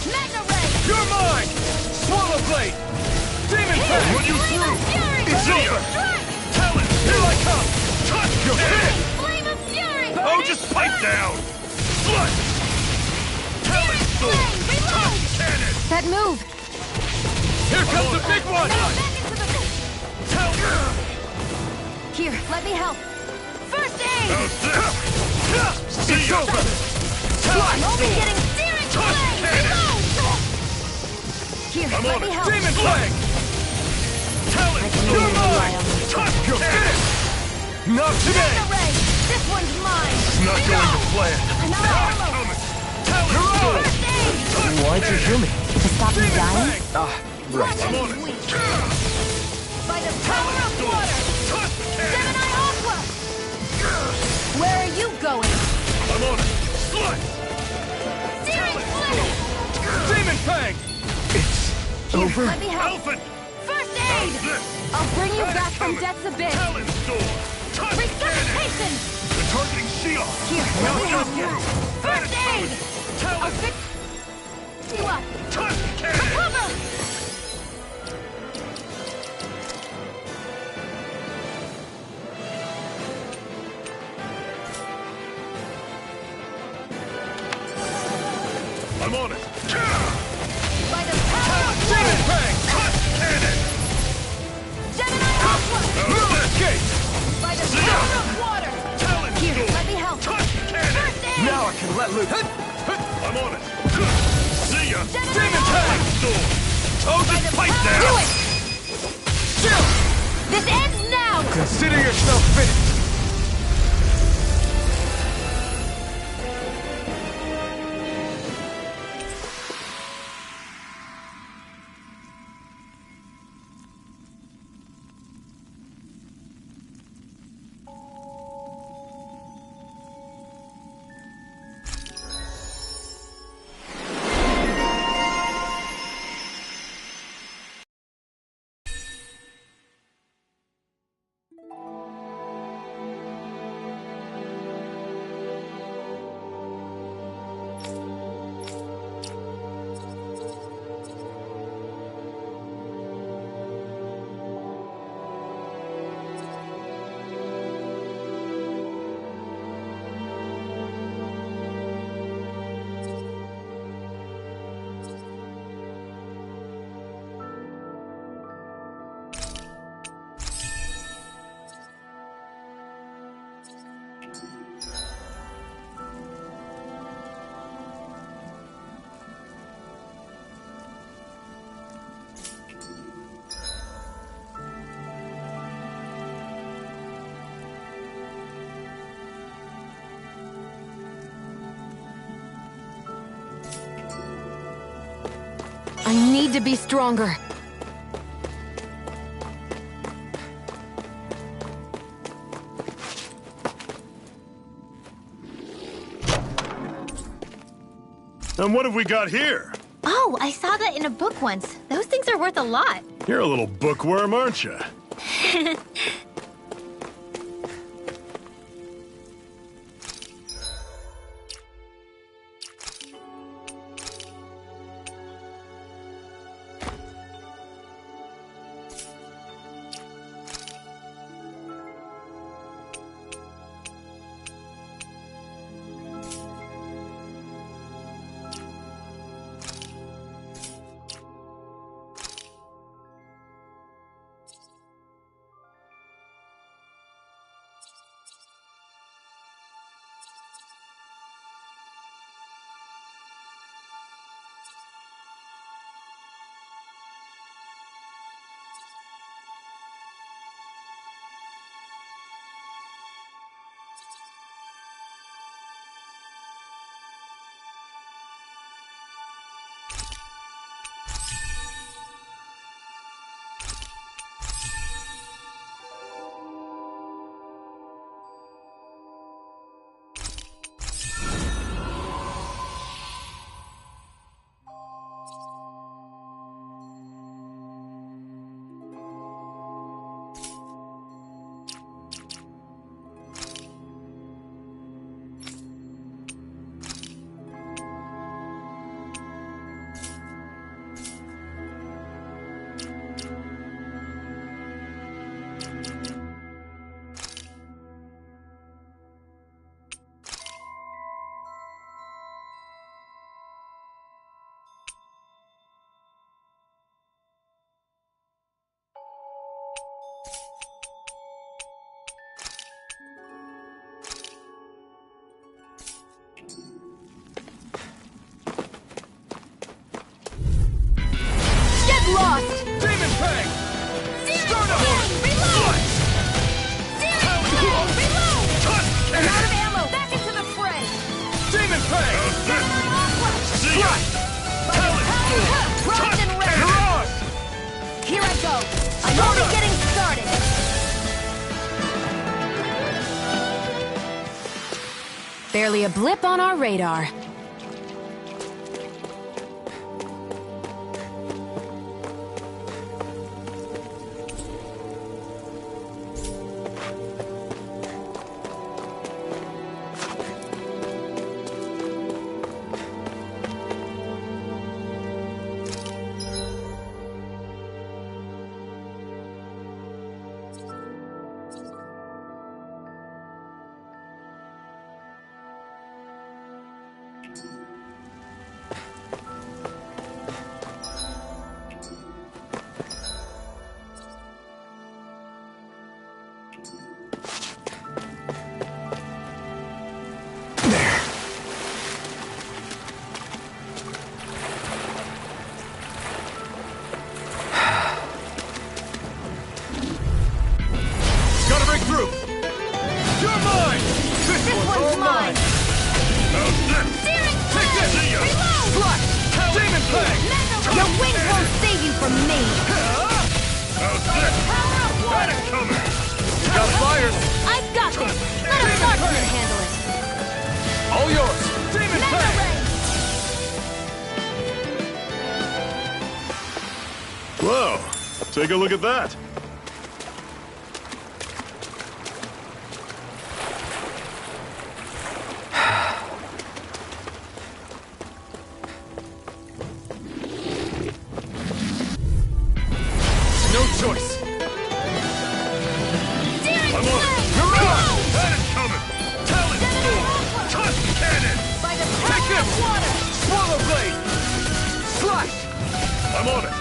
Mega Ray. You're mine! Swallow Blade! Demon Tank! Run you Flame of through! Fury. See ya! Strike. Talon! Here I come! Cut You're Cannon! finished! Flame of Fury. Oh, just pipe down! Slut! Talon Storm! Flame. Reload. Cannon! That move. Here comes the big one! Now back into the... Talon! Here, let me help. First aid. How's this? See It's ya! over! I'm only getting Searing Touch Flame. cannon. Reload. Here, I'm let on me it. help. Demon Tank! Talon You're Storm! mine! Cut You're Cannon! finished! Not today! Mega Ray. This one's mine. Not going to plan. I'm out of ammo. Coming! Talon Storm! First aid. Cut Why'd you hear me? To stop me Demon dying? Tank! Ah, right. I'm on it! By the power of water. Cut Cannon! Gemini Aqua. Where are you going? I'm on it! Slut! Searing Flame. Demon Tank! It's Here, over. let me help. Alpha! First How's aid. this? I'll bring you back from death's abyss. Talon Storm! Cut Cannon! Resuscitation. They're targeting Shion! Here, let me help you. First aid. I'll Talon! fix you up. Cut Cannon! Recover. I'm on it! By the power of Demon water. Tank! Cut Cannon! Gemini Aqua. How's this? Escape! By the See ya. power of water. Talon Here, Storm! let me help. Cut Cannon! First aid. Now I can let loose. I'm on it! See ya! Gemini Talon Aqua. Storm! Oh, just pipe Do down! it. Chill. This ends now. Consider yourself finished. I need to be stronger. And what have we got here? Oh, I saw that in a book once. Those things are worth a lot. You're a little bookworm, aren't you? Lost! Demon Fang! Start up! Reload! Reload! I'm out of ammo! Back into the fray! Demon Fang! Strike! Primed and ready! Mirage! Here I go! I'm only getting started! Barely a blip on our radar. Whoa, take a look at that. No choice. I'm on it. That is coming. Talon Storm. Tusk Cannon. By the power of water! Swallow Blade. Slash. I'm on it.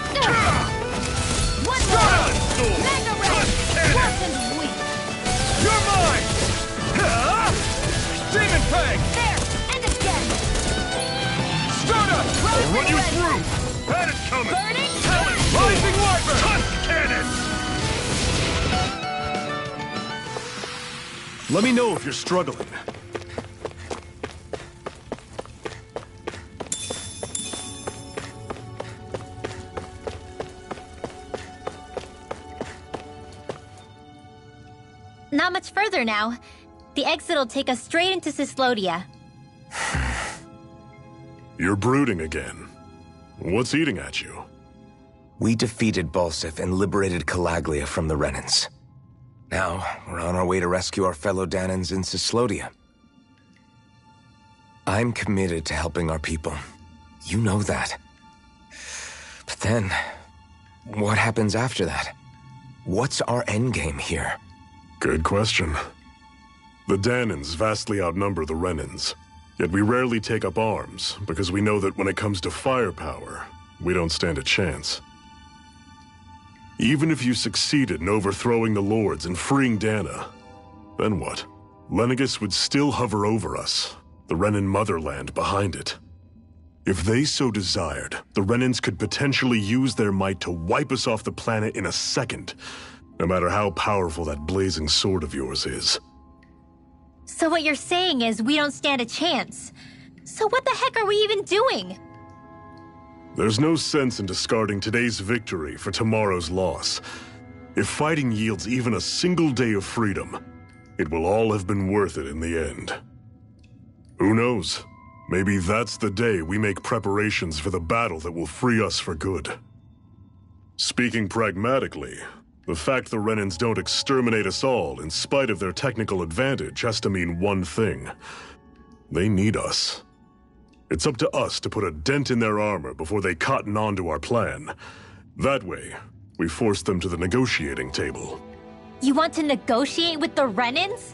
One Talon more! Storm. Mega Ray! Tusk Cannon. Worsened weak! You're mine. Demon Fang. There! And again! Start up. I'll run you through. That is coming. Burning! Talon Storm. Rising Wyvern. Tusk Cannon. Let me know if you're struggling. Not much further now. The exit'll take us straight into Cyslodia. You're brooding again. What's eating at you? We defeated Balsif and liberated Calaglia from the Renans. Now, we're on our way to rescue our fellow Danans in Cislodia. I'm committed to helping our people. You know that. But then, what happens after that? What's our endgame here? Good question. The Danans vastly outnumber the Renans. Yet we rarely take up arms, because we know that when it comes to firepower, we don't stand a chance. Even if you succeeded in overthrowing the Lords and freeing Dana, then what? Lenegis would still hover over us, the Renan motherland behind it. If they so desired, the Renans could potentially use their might to wipe us off the planet in a second, no matter how powerful that blazing sword of yours is. So what you're saying is we don't stand a chance. So what the heck are we even doing? There's no sense in discarding today's victory for tomorrow's loss. If fighting yields even a single day of freedom, it will all have been worth it in the end. Who knows? Maybe that's the day we make preparations for the battle that will free us for good. Speaking pragmatically, the fact the Renans don't exterminate us all in spite of their technical advantage has to mean one thing. They need us. It's up to us to put a dent in their armor before they cotton on to our plan. That way, we force them to the negotiating table. You want to negotiate with the Renans?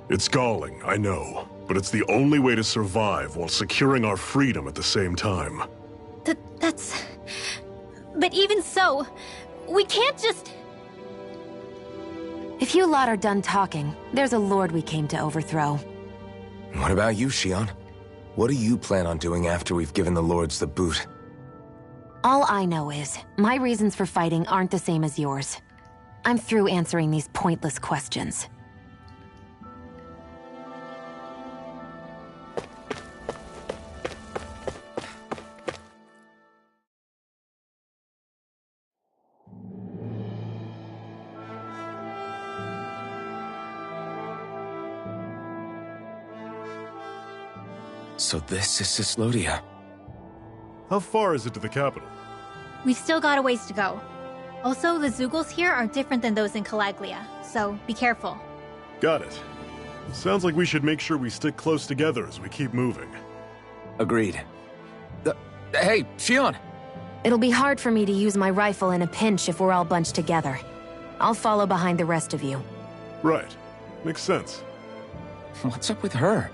It's galling, I know, but it's the only way to survive while securing our freedom at the same time. That's... But even so, we can't just... If you lot are done talking, there's a lord we came to overthrow. What about you, Shion? What do you plan on doing after we've given the lords the boot? All I know is, my reasons for fighting aren't the same as yours. I'm through answering these pointless questions. So this is Cislodia. How far is it to the capital? We've still got a ways to go. Also, the Zeugles here are different than those in Calaglia, so be careful. Got it. Sounds like we should make sure we stick close together as we keep moving. Agreed. Hey, Shion! It'll be hard for me to use my rifle in a pinch if we're all bunched together. I'll follow behind the rest of you. Right. Makes sense. What's up with her?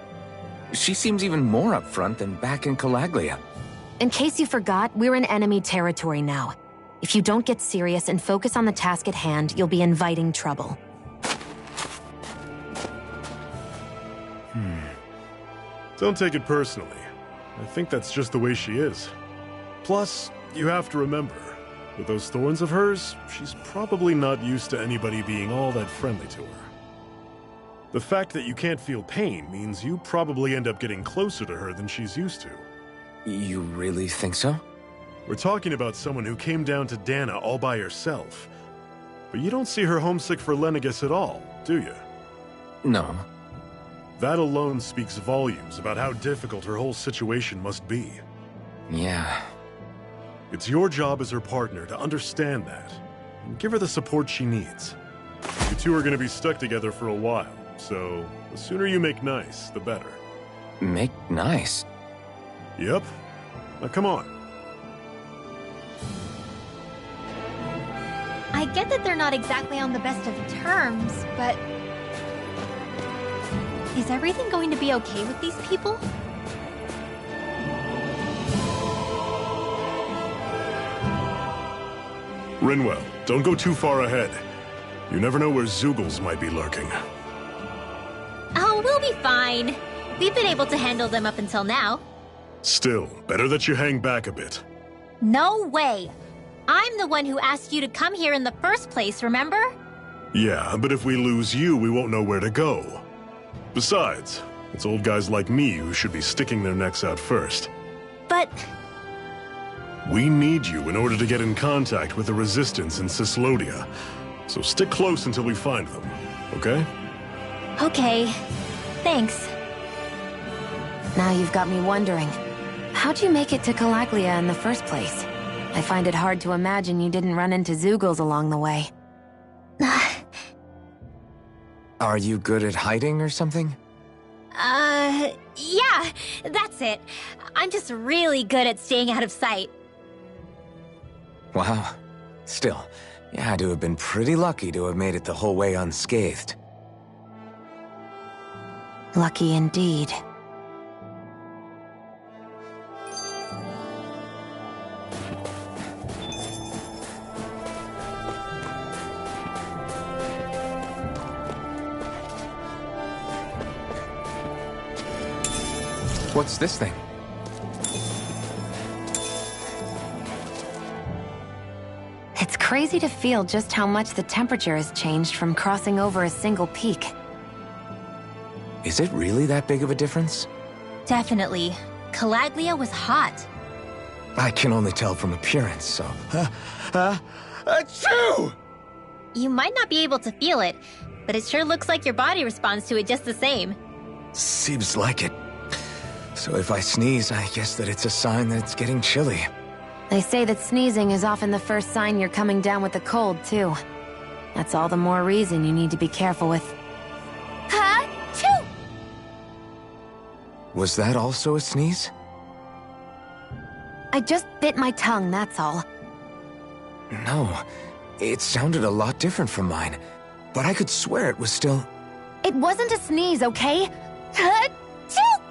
She seems even more upfront than back in Calaglia. In case you forgot, we're in enemy territory now. If you don't get serious and focus on the task at hand, you'll be inviting trouble. Don't take it personally. I think that's just the way she is. Plus, you have to remember, with those thorns of hers, she's probably not used to anybody being all that friendly to her. The fact that you can't feel pain means you probably end up getting closer to her than she's used to. You really think so? We're talking about someone who came down to Dana all by herself. But you don't see her homesick for Lenegis at all, do you? No. That alone speaks volumes about how difficult her whole situation must be. Yeah. It's your job as her partner to understand that, and give her the support she needs. You two are going to be stuck together for a while, so the sooner you make nice, the better. Make nice? Yep. Now come on. I get that they're not exactly on the best of terms, but... Is everything going to be okay with these people? Rinwell, don't go too far ahead. You never know where Zeugles might be lurking. Oh, we'll be fine. We've been able to handle them up until now. Still, better that you hang back a bit. No way! I'm the one who asked you to come here in the first place, remember? Yeah, but if we lose you, we won't know where to go. Besides, it's old guys like me who should be sticking their necks out first. But... We need you in order to get in contact with the Resistance in Cislodia. So stick close until we find them, okay? Okay. Thanks. Now you've got me wondering. how'd you make it to Calaglia in the first place? I find it hard to imagine you didn't run into Zoogles along the way. Are you good at hiding or something? Yeah, that's it. I'm just really good at staying out of sight. Wow. Still, you had to have been pretty lucky to have made it the whole way unscathed. Lucky indeed. What's this thing? It's crazy to feel just how much the temperature has changed from crossing over a single peak. Is it really that big of a difference? Definitely. Calaglia was hot. I can only tell from appearance, so... Achoo! You might not be able to feel it, but it sure looks like your body responds to it just the same. Seems like it. So if I sneeze, I guess that it's a sign that it's getting chilly. They say that sneezing is often the first sign you're coming down with the cold, too. That's all the more reason you need to be careful with. Ha-choo! Was that also a sneeze? I just bit my tongue, that's all. No, it sounded a lot different from mine, but I could swear it was still... It wasn't a sneeze, okay? Ha-choo!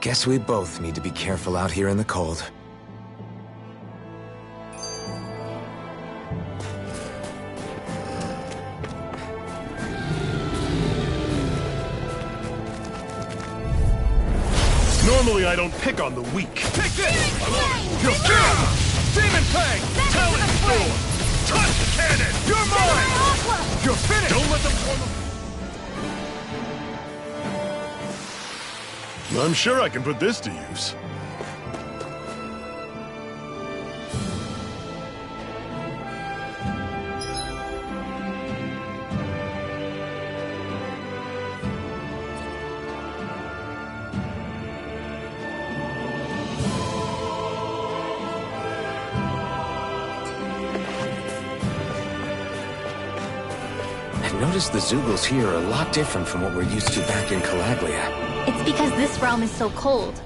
Guess we both need to be careful out here in the cold. Normally I don't pick on the weak. Take this! You're Demon Fang! Talon Storm! Touch cannon! You're mine! You're finished! Don't let them form I'm sure I can put this to use. I've noticed the Zoogles here are a lot different from what we're used to back in Calaglia. It's because this realm is so cold.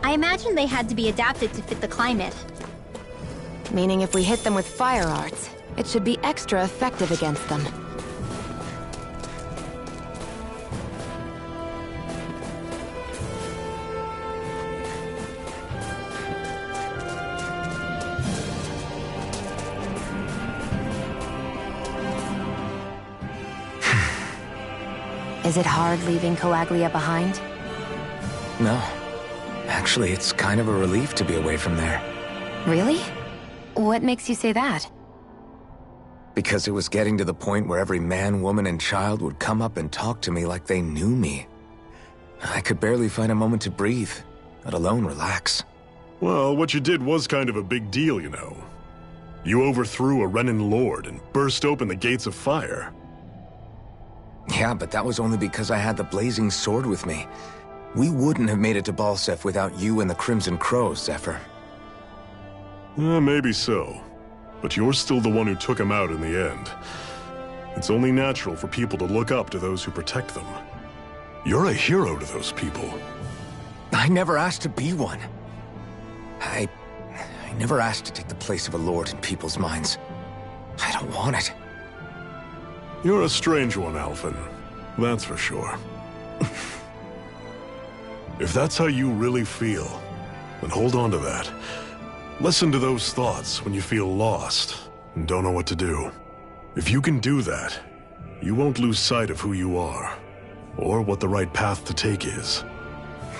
I imagine they had to be adapted to fit the climate. Meaning if we hit them with fire arts, it should be extra effective against them. Is it hard leaving Calaglia behind? No. Actually, it's kind of a relief to be away from there. Really? What makes you say that? Because it was getting to the point where every man, woman, and child would come up and talk to me like they knew me. I could barely find a moment to breathe, let alone relax. Well, what you did was kind of a big deal, you know. You overthrew a Renan lord and burst open the gates of fire. Yeah, but that was only because I had the blazing sword with me. We wouldn't have made it to Balsef without you and the Crimson Crows, Zephyr. Maybe so. But you're still the one who took him out in the end. It's only natural for people to look up to those who protect them. You're a hero to those people. I never asked to be one. I never asked to take the place of a lord in people's minds. I don't want it. You're a strange one, Alphen. That's for sure. If that's how you really feel, then hold on to that. Listen to those thoughts when you feel lost and don't know what to do. If you can do that, you won't lose sight of who you are, or what the right path to take is.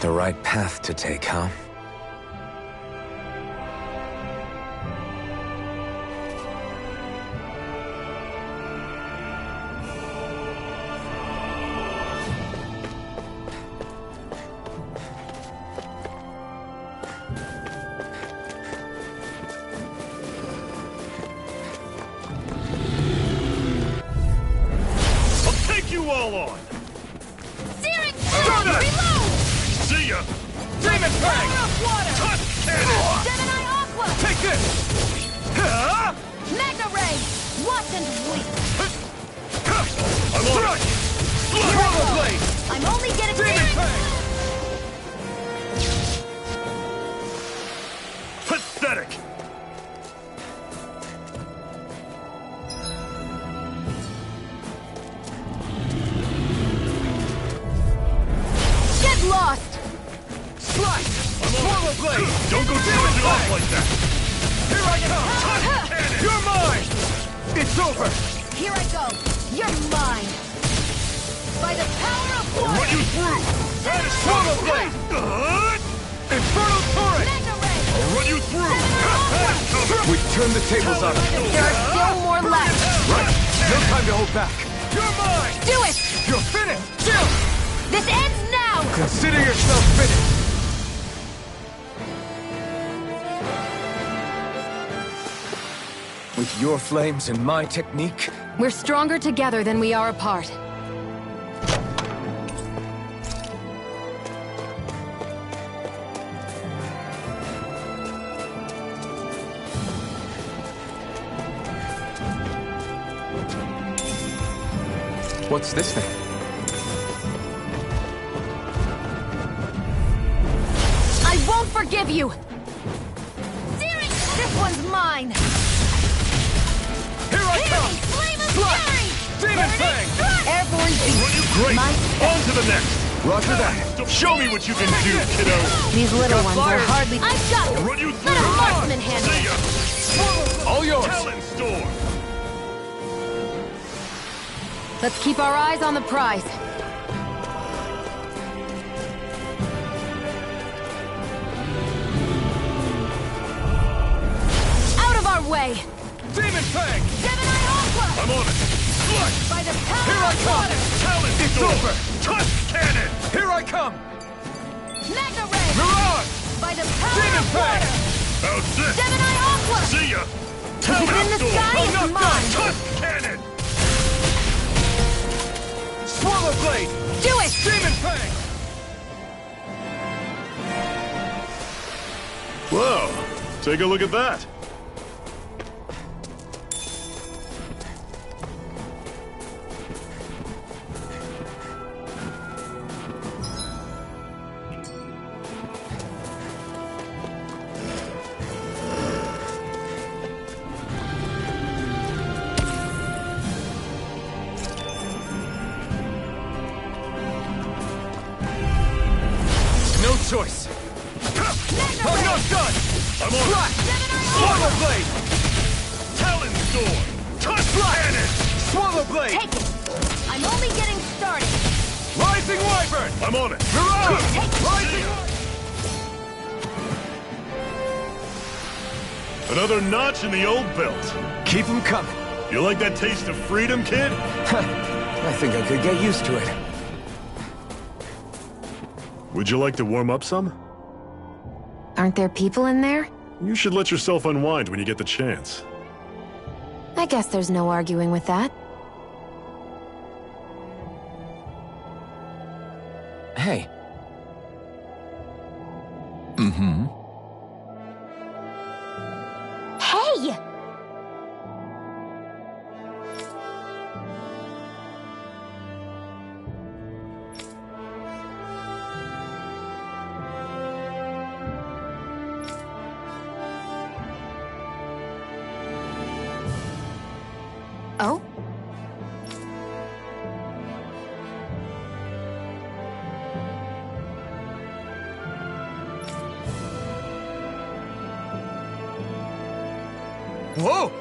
The right path to take, huh? All on! Searing Fang! Reload! See See ya! Demon Fang! Power of water! Tusk Cannon! Gemini Aqua! Take this! Mega Ray! Watch and weep! I'm on it! Swallow Blade! I'm only getting Demon started! Fang! Pathetic! Get lost! Slice! Swallow Blade! Don't go charging off like that! Here I come! Tusk Cannon! You're mine! It's over! Here I go! You're mine! By the power of I'll water! run you through! That is Swallow Blade! Infernal Torrent! Mega Ray! I'll run you through! That is coming! We turned the tables on him. There are still more left! Right. No time to hold back. You're mine! Do it! You're finished! Chill! This ends now! Consider yourself finished. With your flames and my technique, We're stronger together than we are apart. what's this thing? I won't forgive you! This one's mine! Here I come! Flame of Slash! fury! Demon Fang! Airborne Run you great! On to the next! Roger that. Show me what you can do, kiddo! These little ones are hardly... I've got I'll this! run you through! Let a marksman handle See it! ya! All yours. Talon Storm! Let's keep our eyes on the prize. Out of our way! Demon Fang! Gemini Aqua! I'm on it! Flush! By the Here power I of come! water! Talon It's Storm! over. Tusk Cannon! Here I come! Mega Ray! Mirage! By the power Demon of Fang! water! How's this? Gemini Aqua! See ya! If Talon it's in the Storm! sky, I'm it's not mine! done! Tusk Cannon! Swallow Blade! Do it! Demon Fang! Whoa! Take a look at that! No choice. I'm not done! I'm on it! Swallow Blade! Talon Storm! Tusk Cannon! Swallow Blade! Take it! I'm only getting started! Rising Wyvern! I'm on it! Mirage! Rising Another notch in the old belt. Keep them coming. You like that taste of freedom, kid? I think I could get used to it. Would you like to warm up some? Aren't there people in there? You should let yourself unwind when you get the chance. I guess there's no arguing with that. Hey. Mm-hmm. Hey! Oh? Whoa!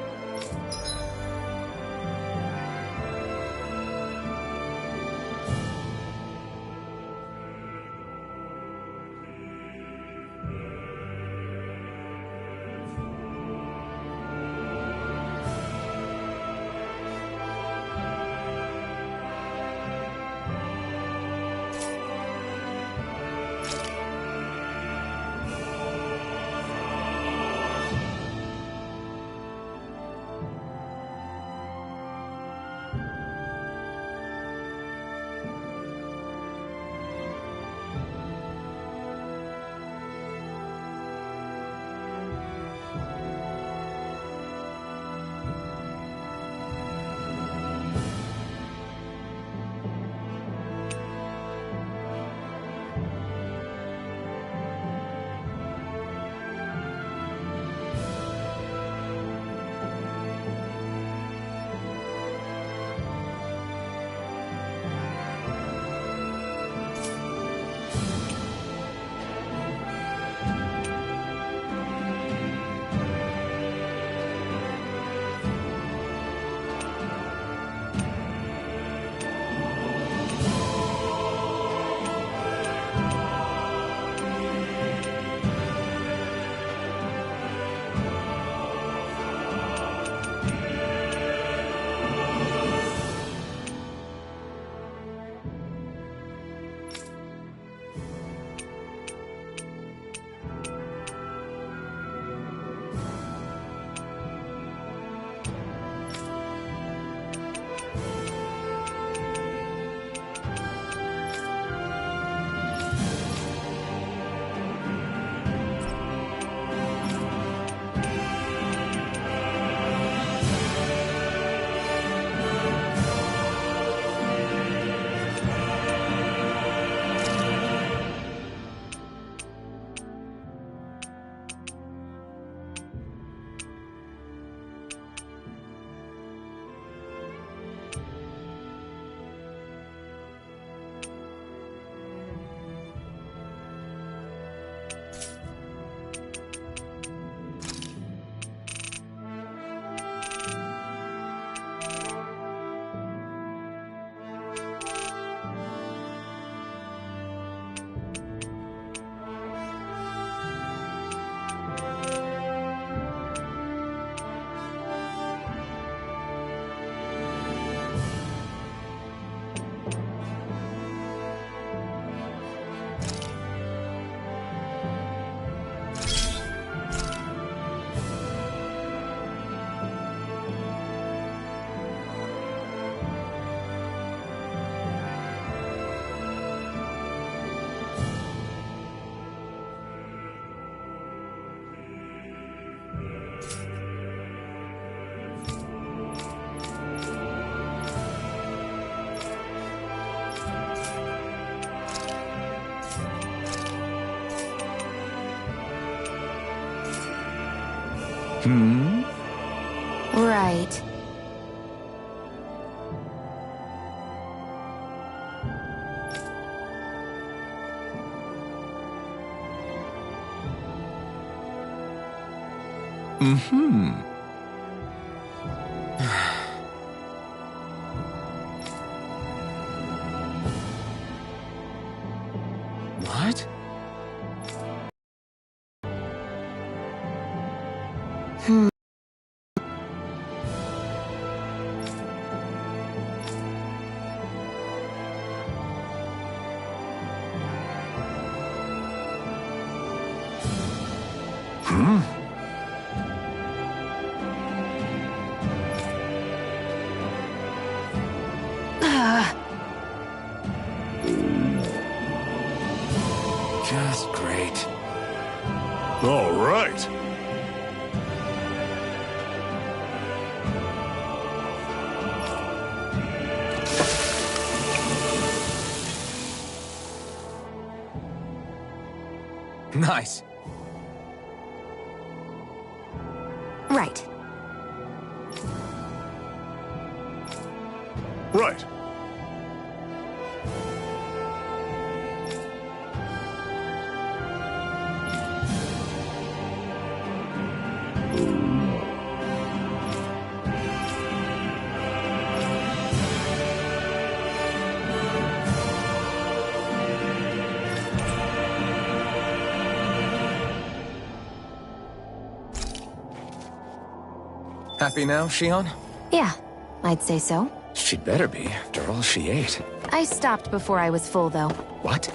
Right. What? Just great. All right. Nice. Right. Right. Happy now, Shion? Yeah, I'd say so. She'd better be, after all she ate. I stopped before I was full, though. What?